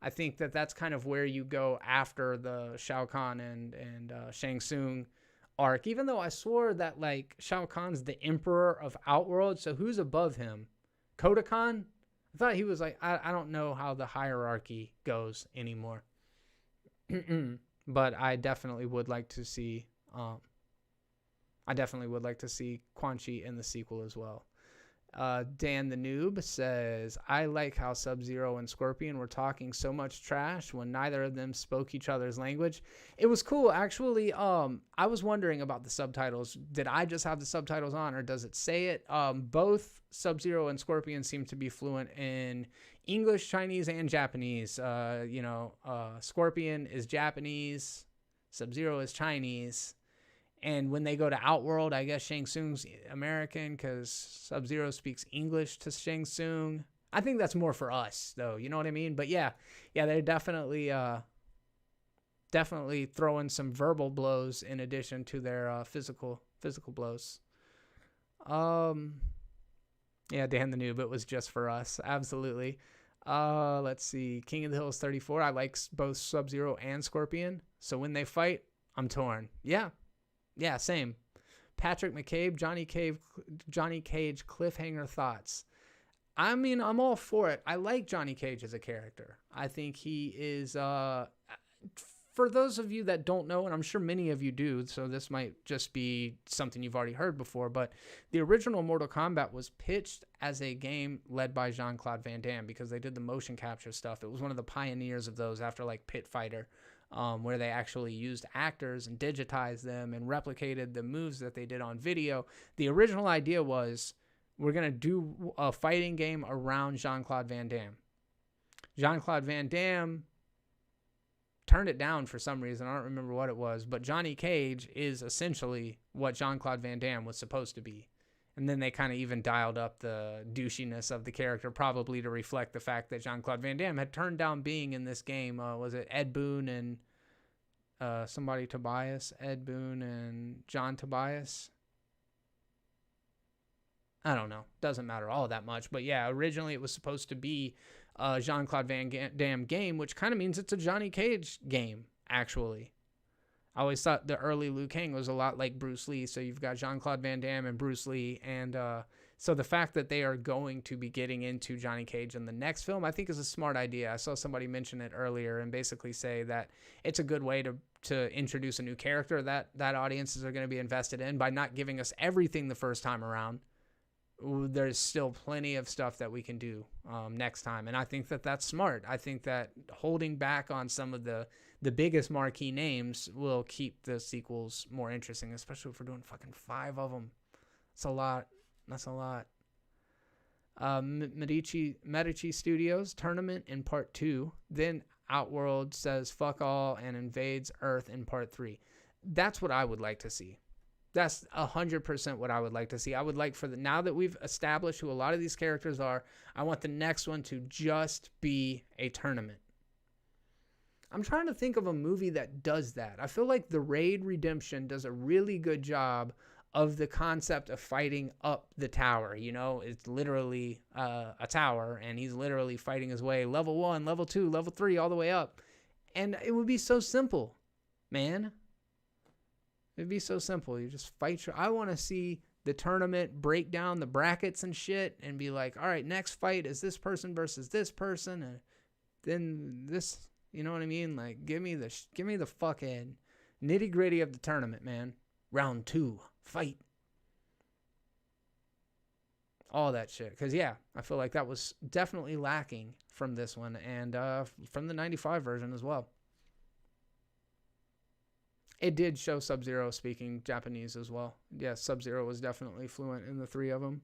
I think that that's kind of where you go after the Shao Kahn and Shang Tsung arc. Even though I swore that like Shao Kahn's the emperor of Outworld, so who's above him? Kodokan? I thought he was like, I don't know how the hierarchy goes anymore. But I definitely would like to see Quan Chi in the sequel as well. Dan the Noob says, I like how Sub-Zero and Scorpion were talking so much trash when neither of them spoke each other's language. It was cool. Actually, I was wondering about the subtitles. Did I just have the subtitles on, or does it say it? Both Sub-Zero and Scorpion seem to be fluent in English, Chinese, and Japanese. Scorpion is Japanese. Sub-Zero is Chinese. And when they go to Outworld, I guess Shang Tsung's American because Sub-Zero speaks English to Shang Tsung. I think that's more for us, though. You know what I mean? But yeah, they're definitely throwing some verbal blows in addition to their physical blows. Yeah, Dan the Noob, it was just for us. Absolutely. Let's see. King of the Hills 34. I like both Sub-Zero and Scorpion. So when they fight, I'm torn. Yeah, same. Patrick McCabe, Johnny Cage cliffhanger thoughts. I mean, I'm all for it. I like Johnny Cage as a character. I think he is, for those of you that don't know, and I'm sure many of you do, so this might just be something you've already heard before, but the original Mortal Kombat was pitched as a game led by Jean-Claude Van Damme because they did the motion capture stuff. It was one of the pioneers of those after like Pit Fighter. Where they actually used actors and digitized them and replicated the moves that they did on video. The original idea was we're going to do a fighting game around Jean-Claude Van Damme. Jean-Claude Van Damme turned it down for some reason. I don't remember what it was, but Johnny Cage is essentially what Jean-Claude Van Damme was supposed to be. And then they kind of even dialed up the douchiness of the character, probably to reflect the fact that Jean-Claude Van Damme had turned down being in this game. Was it Ed Boon and somebody Tobias? Ed Boon and John Tobias? I don't know. Doesn't matter all that much. But yeah, originally it was supposed to be a Jean-Claude Van Damme game, which kind of means it's a Johnny Cage game, actually. I always thought the early Liu Kang was a lot like Bruce Lee. So you've got Jean-Claude Van Damme and Bruce Lee. And so the fact that they are going to be getting into Johnny Cage in the next film, I think is a smart idea. I saw somebody mention it earlier and basically say that it's a good way to introduce a new character that audiences are going to be invested in by not giving us everything the first time around. There's still plenty of stuff that we can do next time. And I think that that's smart. I think that holding back on some of the biggest marquee names will keep the sequels more interesting, especially if we're doing fucking 5 of them. That's a lot. Medici Studios tournament in part 2. Then Outworld says fuck all and invades Earth in part 3. That's what I would like to see. That's 100% what I would like to see. I would like now that we've established who a lot of these characters are, I want the next one to just be a tournament. I'm trying to think of a movie that does that. I feel like The Raid Redemption does a really good job of the concept of fighting up the tower. You know, it's literally a tower, and he's literally fighting his way level 1, level 2, level 3, all the way up. And it would be so simple, man. It'd be so simple. You just fight I want to see the tournament break down the brackets and shit and be like, all right, next fight is this person versus this person. And then this, you know what I mean? Like, give me the fucking nitty gritty of the tournament, man. Round 2, fight. All that shit. Because, yeah, I feel like that was definitely lacking from this one and from the 95 version as well. It did show Sub-Zero speaking Japanese as well. Yes, Sub-Zero was definitely fluent in the 3 of them.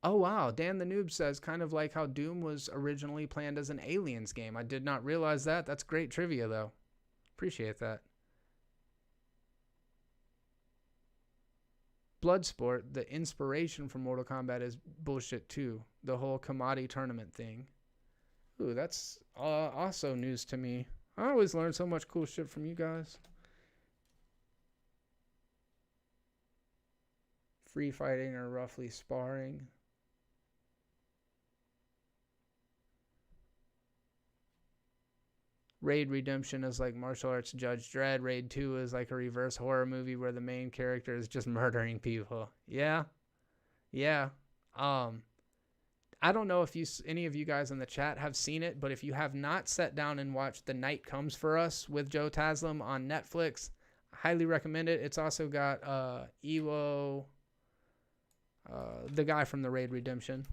Oh, wow. Dan the Noob says, kind of like how Doom was originally planned as an Aliens game. I did not realize that. That's great trivia, though. Appreciate that. Bloodsport, the inspiration for Mortal Kombat is bullshit too. The whole KOMBAT tournament thing. Ooh, that's also news to me. I always learn so much cool shit from you guys. Free fighting or roughly sparring. Raid Redemption is like martial arts Judge Dredd. Raid 2 is like a reverse horror movie where the main character is just murdering people. Yeah. Yeah. I don't know if any of you guys in the chat have seen it, but if you have not sat down and watched The Night Comes for Us with Joe Taslim on Netflix, I highly recommend it. It's also got Ewo, the guy from the Raid Redemption.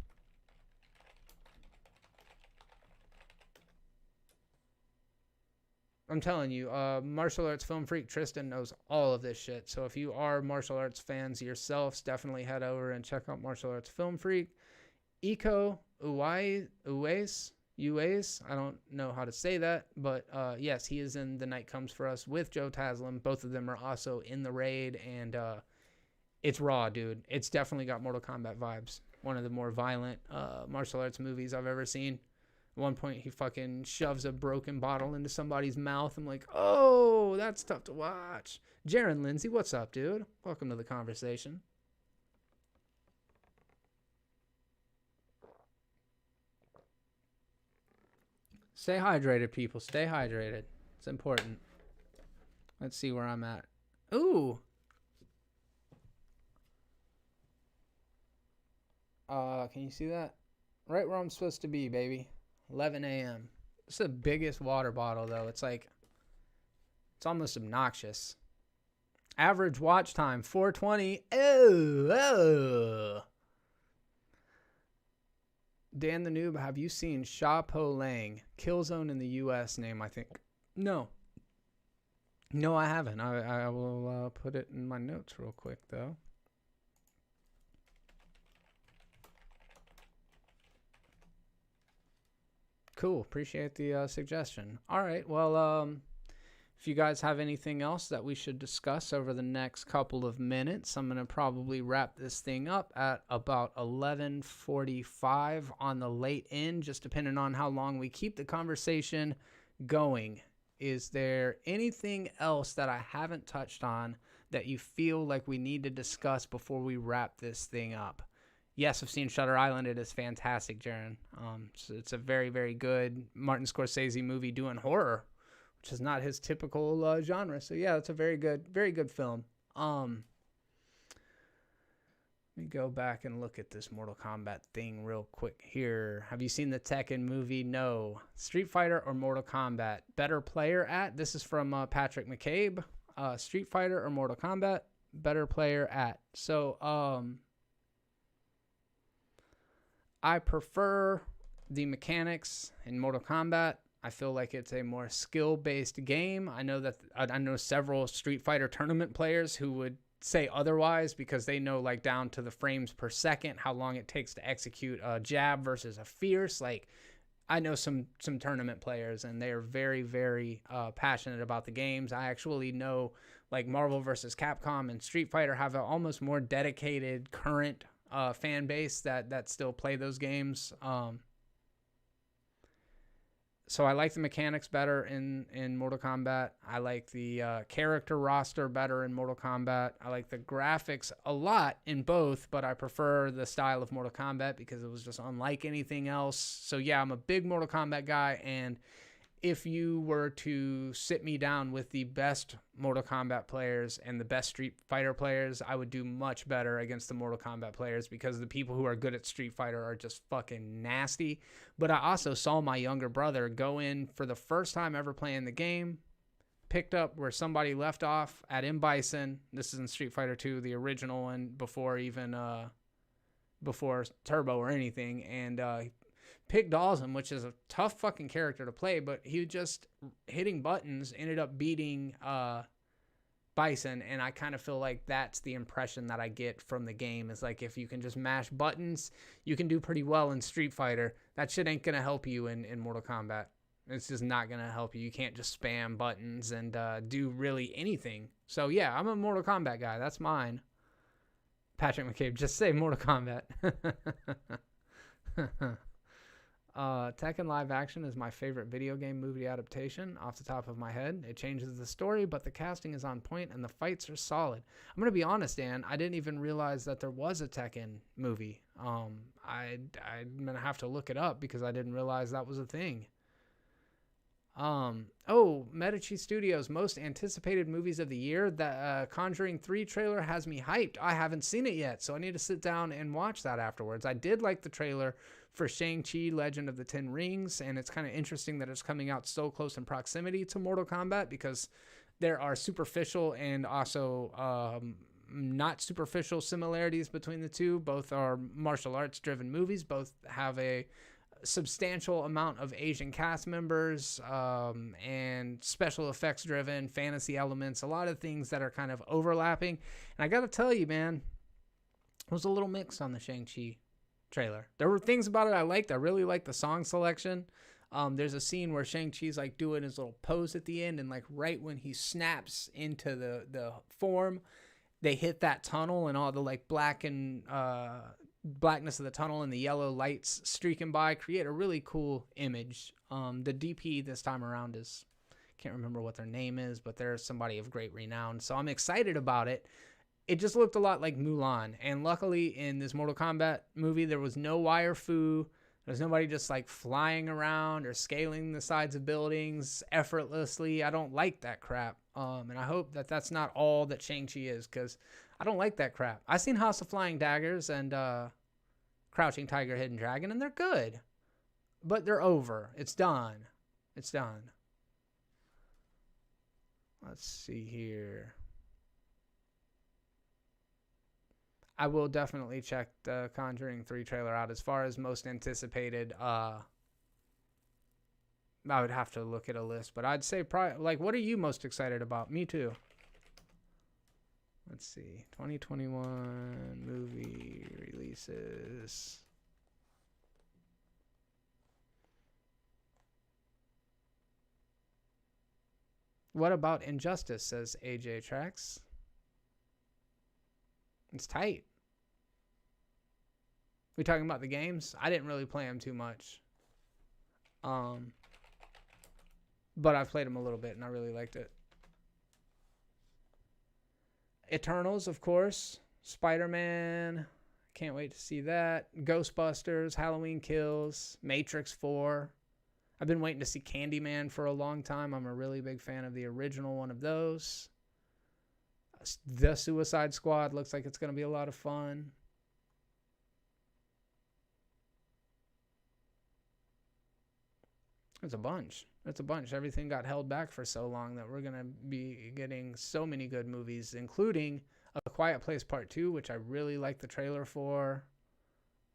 I'm telling you, martial arts film freak Tristan knows all of this shit. So if you are martial arts fans yourselves, definitely head over and check out Martial Arts Film Freak. Iko Uwais, I don't know how to say that, but yes, he is in The Night Comes for Us with Joe Taslim. Both of them are also in the raid, and it's raw, dude. It's definitely got Mortal Kombat vibes. One of the more violent martial arts movies I've ever seen. At one point, he fucking shoves a broken bottle into somebody's mouth. I'm like, oh, that's tough to watch. Jaron Lindsay, what's up, dude? Welcome to the conversation. Stay hydrated, people. Stay hydrated. It's important. Let's see where I'm at. Ooh. Can you see that? Right where I'm supposed to be, baby. 11 a.m. It's the biggest water bottle, though. It's like, it's almost obnoxious. Average watch time, 420. Oh. Dan the Noob, have you seen Sha Po Lang? Killzone in the U.S. name, I think. No. No, I haven't. I will put it in my notes real quick, though. Cool. Appreciate the suggestion. All right. Well, if you guys have anything else that we should discuss over the next couple of minutes, I'm going to probably wrap this thing up at about 11:45 on the late end, just depending on how long we keep the conversation going. Is there anything else that I haven't touched on that you feel like we need to discuss before we wrap this thing up? Yes, I've seen Shutter Island. It is fantastic, Jaron. So it's a very, very good Martin Scorsese movie doing horror, which is not his typical genre. So yeah, it's a very good film. Let me go back and look at this Mortal Kombat thing real quick here. Have you seen the Tekken movie? No. Street Fighter or Mortal Kombat? Better player at? This is from Patrick McCabe. Street Fighter or Mortal Kombat? Better player at. So, I prefer the mechanics in Mortal Kombat. I feel like it's a more skill-based game. I know several Street Fighter tournament players who would say otherwise because they know like down to the frames per second how long it takes to execute a jab versus a fierce. Like I know some tournament players and they are very, very passionate about the games. I actually know like Marvel versus Capcom and Street Fighter have an almost more dedicated current fan base that still play those games. So I like the mechanics better in Mortal Kombat. I like the character roster better in Mortal Kombat. I like the graphics a lot in both, but I prefer the style of Mortal Kombat because it was just unlike anything else. So yeah, I'm a big Mortal Kombat guy, and if you were to sit me down with the best Mortal Kombat players and the best Street Fighter players, I would do much better against the Mortal Kombat players because the people who are good at Street Fighter are just fucking nasty. But I also saw my younger brother go in for the first time ever playing the game, picked up where somebody left off at M. Bison. This is in Street Fighter 2, the original one, before Turbo or anything, and picked Dawson, which is a tough fucking character to play, but he just hitting buttons ended up beating Bison, and I kind of feel like that's the impression that I get from the game is like if you can just mash buttons, you can do pretty well in Street Fighter. That shit ain't gonna help you in Mortal Kombat. It's just not gonna help you. You can't just spam buttons and do really anything. So yeah, I'm a Mortal Kombat guy. That's mine. Patrick McCabe, just say Mortal Kombat. Tekken live action is my favorite video game movie adaptation off the top of my head. It changes the story, but the casting is on point and the fights are solid. I'm going to be honest, Dan. I didn't even realize that there was a Tekken movie. I'm going to have to look it up because I didn't realize that was a thing. Medici Studios most anticipated movies of the year. The Conjuring 3 trailer has me hyped. I haven't seen it yet, so I need to sit down and watch that afterwards. I did like the trailer for Shang-Chi Legend of the Ten Rings, and it's kind of interesting that it's coming out so close in proximity to Mortal Kombat because there are superficial and also not superficial similarities between the two. Both are martial arts driven movies. Both have a substantial amount of Asian cast members and special effects driven fantasy elements, a lot of things that are kind of overlapping. And I gotta tell you, man, it was a little mixed on the Shang-Chi trailer. There were things about it I liked. I really liked the song selection. There's a scene where Shang-Chi's like doing his little pose at the end, and like right when he snaps into the form, they hit that tunnel and all the like blackness of the tunnel and the yellow lights streaking by create a really cool image. The DP this time around is, can't remember what their name is, but they're somebody of great renown. So I'm excited about it. It just looked a lot like Mulan. And luckily in this Mortal Kombat movie, there was no wire fu. There's nobody just like flying around or scaling the sides of buildings effortlessly. I don't like that crap. And I hope that that's not all that Shang-Chi is, because I don't like that crap. I've seen House of Flying Daggers and Crouching Tiger, Hidden Dragon, and they're good. But they're over. It's done. It's done. Let's see here. I will definitely check the Conjuring 3 trailer out. As far as most anticipated, I would have to look at a list. But I'd say probably, like, what are you most excited about? Me too. Let's see. 2021 movie releases. What about Injustice, says AJ Trax. It's tight. We talking about the games? I didn't really play them too much. But I've played them a little bit and I really liked it. Eternals, of course. Spider-Man. Can't wait to see that. Ghostbusters, Halloween Kills, Matrix 4. I've been waiting to see Candyman for a long time. I'm a really big fan of the original one of those. The Suicide Squad looks like it's going to be a lot of fun. It's a bunch. It's a bunch. Everything got held back for so long that we're going to be getting so many good movies, including A Quiet Place Part 2, which I really like the trailer for.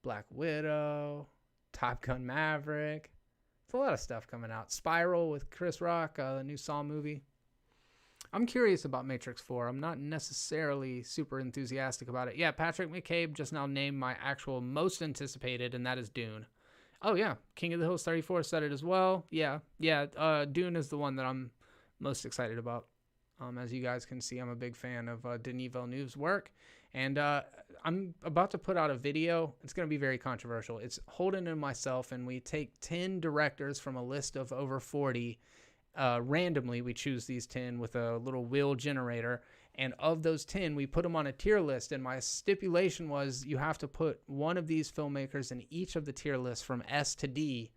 Black Widow. Top Gun Maverick. It's a lot of stuff coming out. Spiral with Chris Rock, the new Saw movie. I'm curious about Matrix 4. I'm not necessarily super enthusiastic about it. Yeah, Patrick McCabe just now named my actual most anticipated, and that is Dune. Oh, yeah. King of the Hills 34 said it as well. Yeah. Dune is the one that I'm most excited about. As you guys can see, I'm a big fan of Denis Villeneuve's work. And I'm about to put out a video. It's going to be very controversial. It's Holden and myself, and we take 10 directors from a list of over 40. Randomly, we choose these 10 with a little wheel generator. And of those 10, we put them on a tier list. And my stipulation was you have to put one of these filmmakers in each of the tier lists from S to D.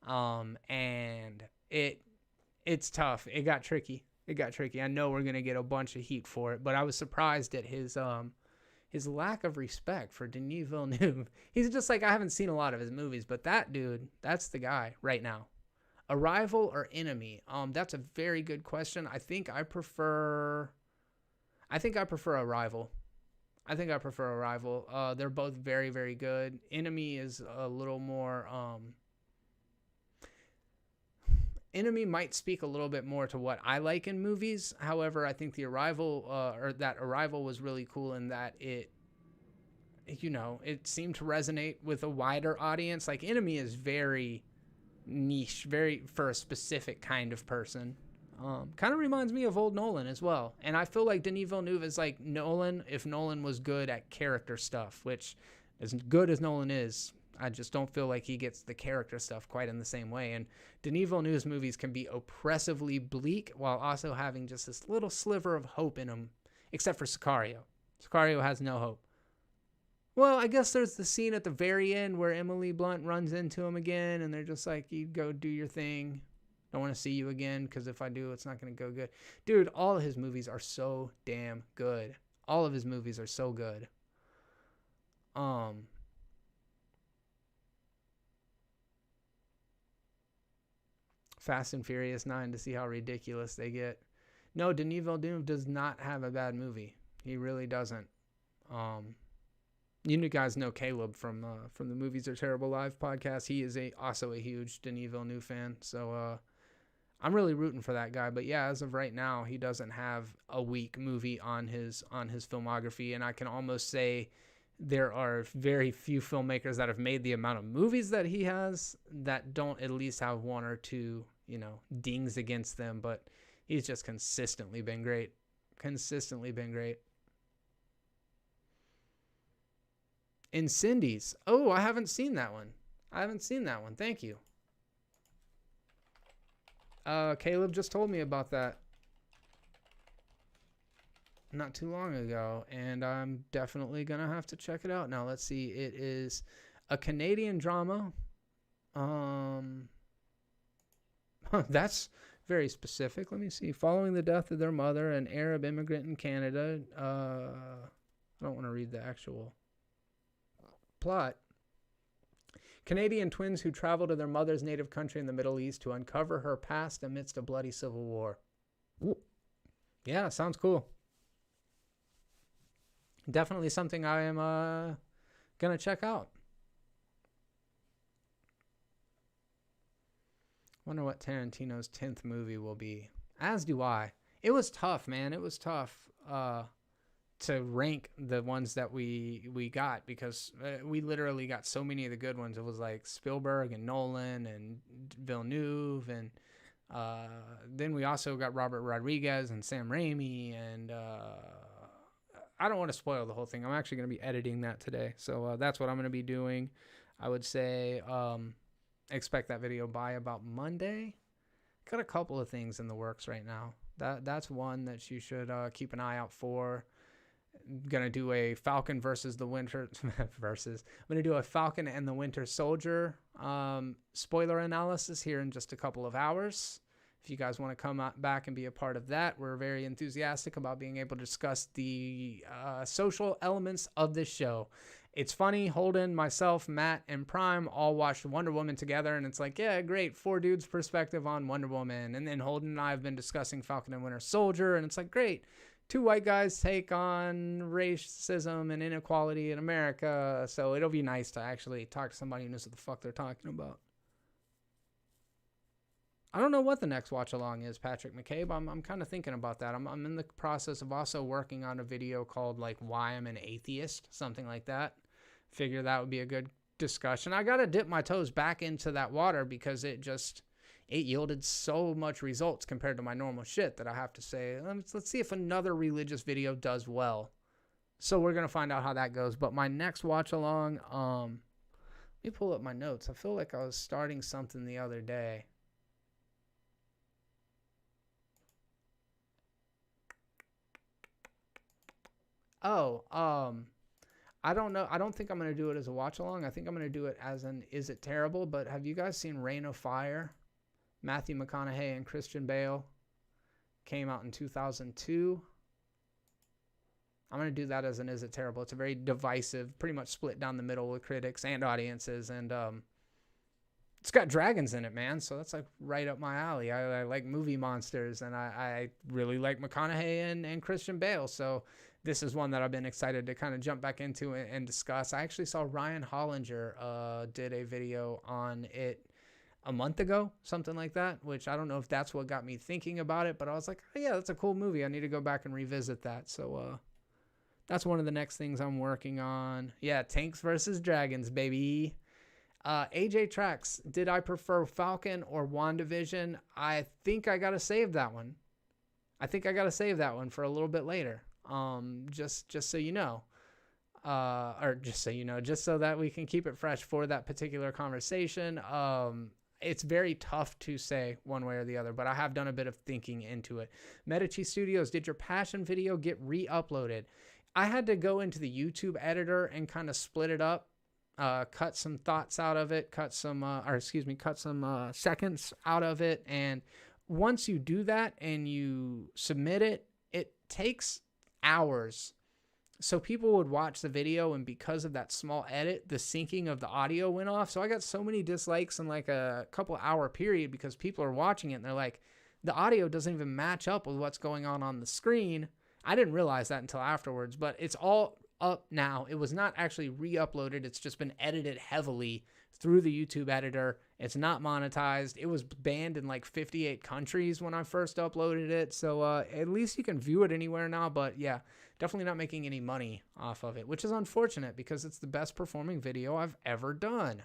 And it's tough. It got tricky. I know we're going to get a bunch of heat for it, but I was surprised at his lack of respect for Denis Villeneuve. He's just like, I haven't seen a lot of his movies, but that dude, that's the guy right now. Arrival or Enemy? That's a very good question. I think I prefer Arrival. They're both very, very good. Enemy is a little more Enemy might speak a little bit more to what I like in movies. However, I think the Arrival Arrival was really cool in that it seemed to resonate with a wider audience. Like Enemy is very niche, very for a specific kind of person. Kind of reminds me of old Nolan as well. And I feel like Denis Villeneuve is like Nolan if Nolan was good at character stuff, which as good as Nolan is, I just don't feel like he gets the character stuff quite in the same way. And Denis Villeneuve's movies can be oppressively bleak while also having just this little sliver of hope in them, except for Sicario. Sicario has no hope. Well, I guess there's the scene at the very end where Emily Blunt runs into him again, and they're just like, you go do your thing. Don't want to see you again, because if I do, it's not going to go good. Dude, all of his movies are so damn good. All of his movies are so good. Fast and Furious 9 to see how ridiculous they get. No, Denis Villeneuve does not have a bad movie. He really doesn't. You guys know Caleb from the Movies Are Terrible Live podcast. He is also a huge Denis Villeneuve fan. So I'm really rooting for that guy. But yeah, as of right now, he doesn't have a weak movie on his filmography. And I can almost say there are very few filmmakers that have made the amount of movies that he has that don't at least have one or two, dings against them. But he's just consistently been great. Incendies. Oh, I haven't seen that one. Thank you. Caleb just told me about that not too long ago, and I'm definitely gonna have to check it out. Now, let's see. It is a Canadian drama. That's very specific. Let me see. Following the death of their mother, an Arab immigrant in Canada. I don't want to read the actual plot. Canadian twins who travel to their mother's native country in the Middle East to uncover her past amidst a bloody civil war. Ooh. Yeah, sounds cool. Definitely something I am gonna check out. Wonder what Tarantino's 10th movie will be. As do I. It was tough, man. It was tough to rank the ones that we got, because we literally got so many of the good ones. It was like Spielberg and Nolan and Villeneuve, and then we also got Robert Rodriguez and Sam Raimi, and I don't want to spoil the whole thing. I'm actually going to be editing that today, so that's what I'm going to be doing. I would say expect that video by about Monday. Got a couple of things in the works right now. That's one that you should keep an eye out for. Gonna do a Falcon versus the Winter versus. I'm gonna do a Falcon and the Winter Soldier spoiler analysis here in just a couple of hours. If you guys want to come back and be a part of that, we're very enthusiastic about being able to discuss the social elements of this show. It's funny, Holden, myself, Matt, and Prime all watched Wonder Woman together, and it's like, yeah, great, 4 dudes' perspective on Wonder Woman. And then Holden and I have been discussing Falcon and Winter Soldier, and it's like, great, 2 white guys take on racism and inequality in America. So it'll be nice to actually talk to somebody who knows what the fuck they're talking about. I don't know what the next watch along is, Patrick McCabe. I'm kind of thinking about that. I'm in the process of also working on a video called like Why I'm an Atheist, something like that. Figure that would be a good discussion. I got to dip my toes back into that water because it yielded so much results compared to my normal shit that I have to say, let's see if another religious video does well. So we're going to find out how that goes. But my next watch along, let me pull up my notes. I feel like I was starting something the other day. I don't know. I don't think I'm going to do it as a watch along. I think I'm going to do it as an Is It Terrible? But have you guys seen Reign of Fire? Matthew McConaughey and Christian Bale. Came out in 2002. I'm going to do that as an Is It Terrible? It's a very divisive, pretty much split down the middle with critics and audiences. And it's got dragons in it, man. So that's like right up my alley. I like movie monsters, and I really like McConaughey and Christian Bale. So this is one that I've been excited to kind of jump back into and discuss. I actually saw Ryan Hollinger did a video on it a month ago, something like that, which I don't know if that's what got me thinking about it, but I was like, oh, yeah, that's a cool movie. I need to go back and revisit that. So that's one of the next things I'm working on. Yeah, Tanks versus Dragons, baby. AJ Tracks, did I prefer Falcon or WandaVision? I think I gotta save that one. For a little bit later. Just so you know. Just so that we can keep it fresh for that particular conversation. It's very tough to say one way or the other, but I have done a bit of thinking into it. Medici Studios, did your passion video get re-uploaded? I had to go into the YouTube editor and kind of split it up, cut some thoughts out of it, cut some seconds out of it. And once you do that and you submit it, it takes hours. So people would watch the video, and because of that small edit, the syncing of the audio went off. So I got so many dislikes in like a couple hour period because people are watching it and they're like, the audio doesn't even match up with what's going on the screen. I didn't realize that until afterwards, but it's all up now. It was not actually re-uploaded. It's just been edited heavily through the YouTube editor. It's not monetized. It was banned in like 58 countries when I first uploaded it. So at least you can view it anywhere now. But yeah, definitely not making any money off of it, which is unfortunate because it's the best performing video I've ever done.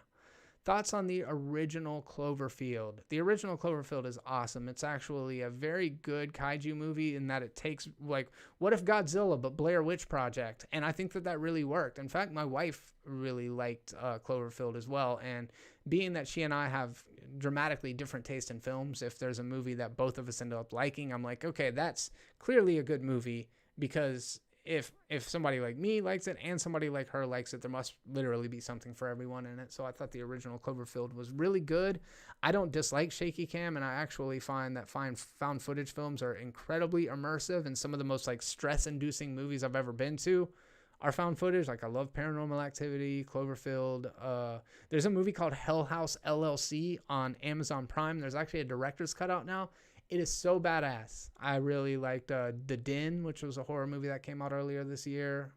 Thoughts on the original Cloverfield? The original Cloverfield is awesome. It's actually a very good kaiju movie in that it takes, like, what if Godzilla, but Blair Witch Project? And I think that really worked. In fact, my wife really liked Cloverfield as well. And being that she and I have dramatically different taste in films, if there's a movie that both of us end up liking, I'm like, okay, that's clearly a good movie, because if somebody like me likes it and somebody like her likes it, there must literally be something for everyone in it. So I thought the original Cloverfield was really good. I don't dislike shaky cam, and I actually find that found footage films are incredibly immersive, and some of the most like stress-inducing movies I've ever been to are found footage. Like I love Paranormal Activity, Cloverfield. There's a movie called Hell House LLC on Amazon Prime. There's actually a director's cut out now. It is so badass. I really liked The Den, which was a horror movie that came out earlier this year.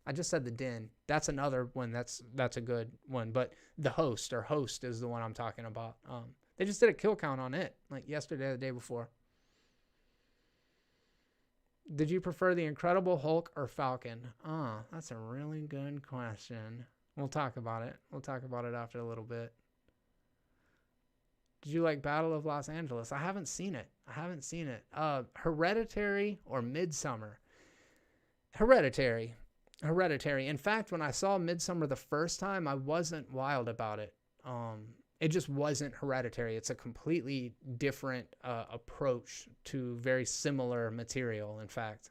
I just said The Den. That's another one that's a good one. But The Host is the one I'm talking about. They just did a kill count on it, like yesterday or the day before. Did you prefer The Incredible Hulk or Falcon? That's a really good question. We'll talk about it. We'll talk about it after a little bit. Did you like Battle of Los Angeles? I haven't seen it. Hereditary or Midsummer? Hereditary. In fact, when I saw Midsummer the first time, I wasn't wild about it. It just wasn't Hereditary. It's a completely different approach to very similar material, in fact.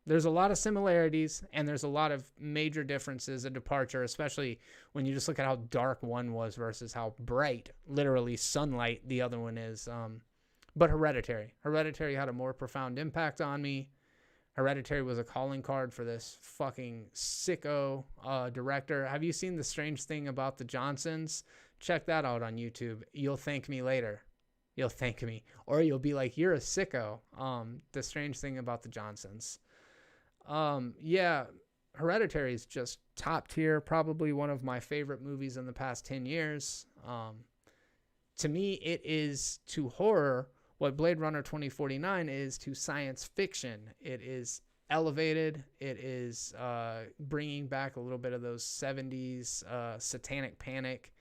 There's a lot of similarities, and there's a lot of major differences, a departure, especially when you just look at how dark one was versus how bright, literally sunlight, the other one is. But Hereditary had a more profound impact on me. Hereditary was a calling card for this fucking sicko director. Have you seen The Strange Thing About the Johnsons? Check that out on YouTube. You'll thank me later. You'll thank me. Or you'll be like, you're a sicko. The Strange Thing About the Johnsons. Yeah, Hereditary is just top tier, probably one of my favorite movies in the past 10 years. To me, it is to horror what Blade Runner 2049 is to science fiction. It is elevated. It is bringing back a little bit of those 70s satanic panic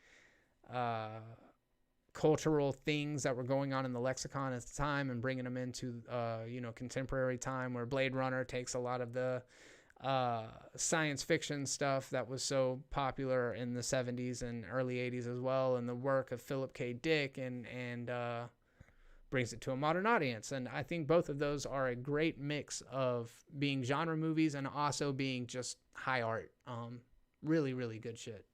cultural things that were going on in the lexicon at the time, and bringing them into contemporary time, where Blade Runner takes a lot of the science fiction stuff that was so popular in the 70s and early 80s as well, and the work of Philip K. Dick, and brings it to a modern audience. And I think both of those are a great mix of being genre movies and also being just high art. Really, really good shit.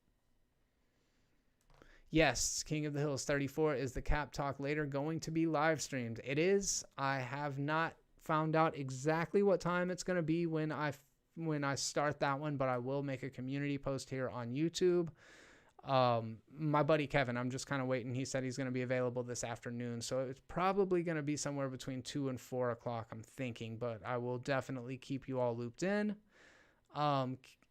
Yes, King of the Hills 34, is the Cap Talk later going to be live streamed? It is. I have not found out exactly what time it's going to be when I start that one, but I will make a community post here on YouTube. My buddy Kevin, I'm just kind of waiting. He said he's going to be available this afternoon, so it's probably going to be somewhere between 2 and 4 o'clock, I'm thinking, but I will definitely keep you all looped in.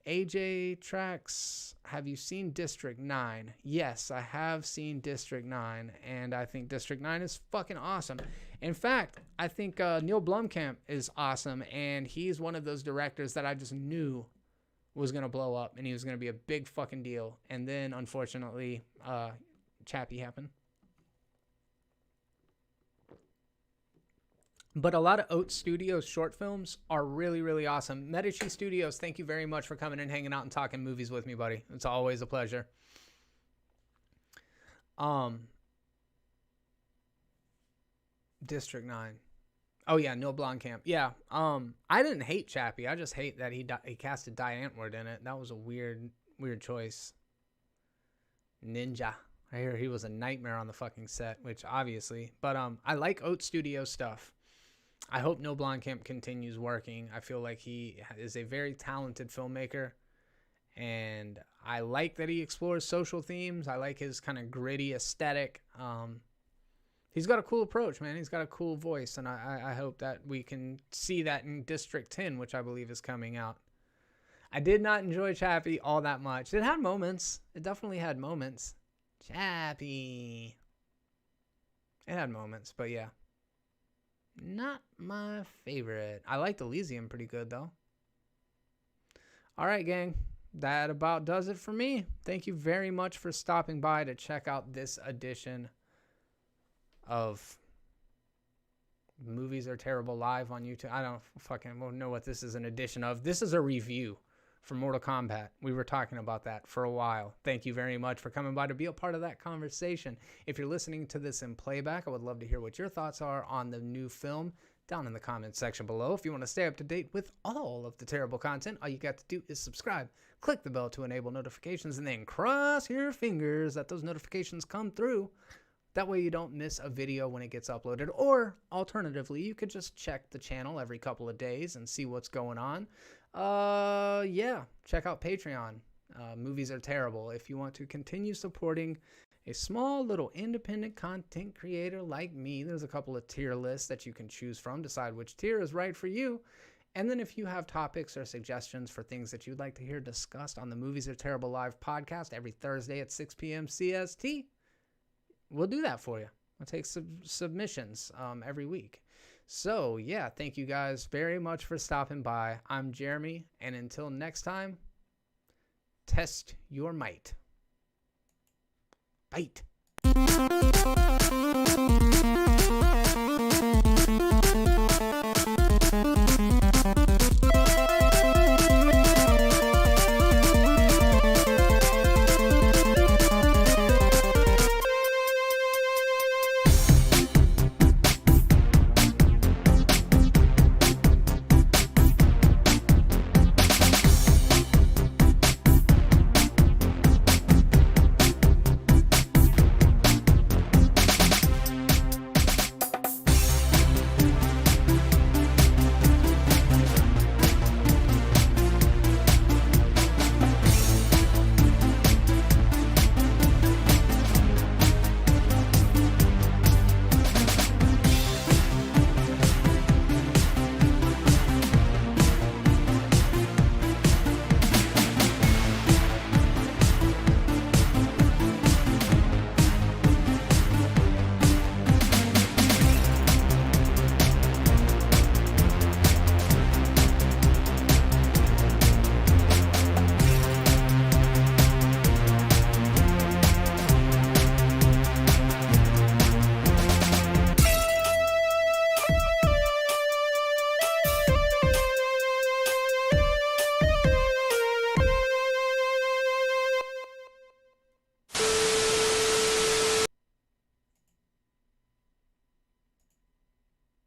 AJ Tracks, have you seen District 9? Yes, I have seen District 9, and I think District 9 is fucking awesome. In fact, I think Neil Blomkamp is awesome, and he's one of those directors that I just knew was going to blow up and he was going to be a big fucking deal. And then, unfortunately, Chappie happened. But a lot of Oat Studios short films are really, really awesome. Medici Studios, thank you very much for coming and hanging out and talking movies with me, buddy. It's always a pleasure. District 9. Oh yeah, Neil Blomkamp. Yeah. I didn't hate Chappie. I just hate that he casted Diane Antwoord in it. That was a weird choice. Ninja. I hear he was a nightmare on the fucking set, which obviously. But I like Oat Studio stuff. I hope Neil Blomkamp continues working. I feel like he is a very talented filmmaker, and I like that he explores social themes. I like his kind of gritty aesthetic. He's got a cool approach, man. He's got a cool voice, and I hope that we can see that in District 10, which I believe is coming out. I did not enjoy Chappie all that much. It had moments. It definitely had moments. Chappie. It had moments, but yeah. Not my favorite. I liked Elysium pretty good, though. All right, gang. That about does it for me. Thank you very much for stopping by to check out this edition of Movies Are Terrible live on YouTube. I don't fucking know what this is an edition of. This is a review for Mortal Kombat. We were talking about that for a while. Thank you very much for coming by to be a part of that conversation. If you're listening to this in playback, I would love to hear what your thoughts are on the new film down in the comments section below. If you want to stay up to date with all of the terrible content, all you got to do is subscribe, click the bell to enable notifications, and then cross your fingers that those notifications come through. That way you don't miss a video when it gets uploaded. Or alternatively, you could just check the channel every couple of days and see what's going on. Yeah, check out Patreon. Movies Are Terrible. If you want to continue supporting a small little independent content creator like me, there's a couple of tier lists that you can choose from. Decide which tier is right for you. And then if you have topics or suggestions for things that you'd like to hear discussed on the Movies Are Terrible live podcast every Thursday at 6 p.m. CST, we'll do that for you. We'll take submissions every week. So, yeah, thank you guys very much for stopping by. I'm Jeremy, and until next time, test your might. Bite.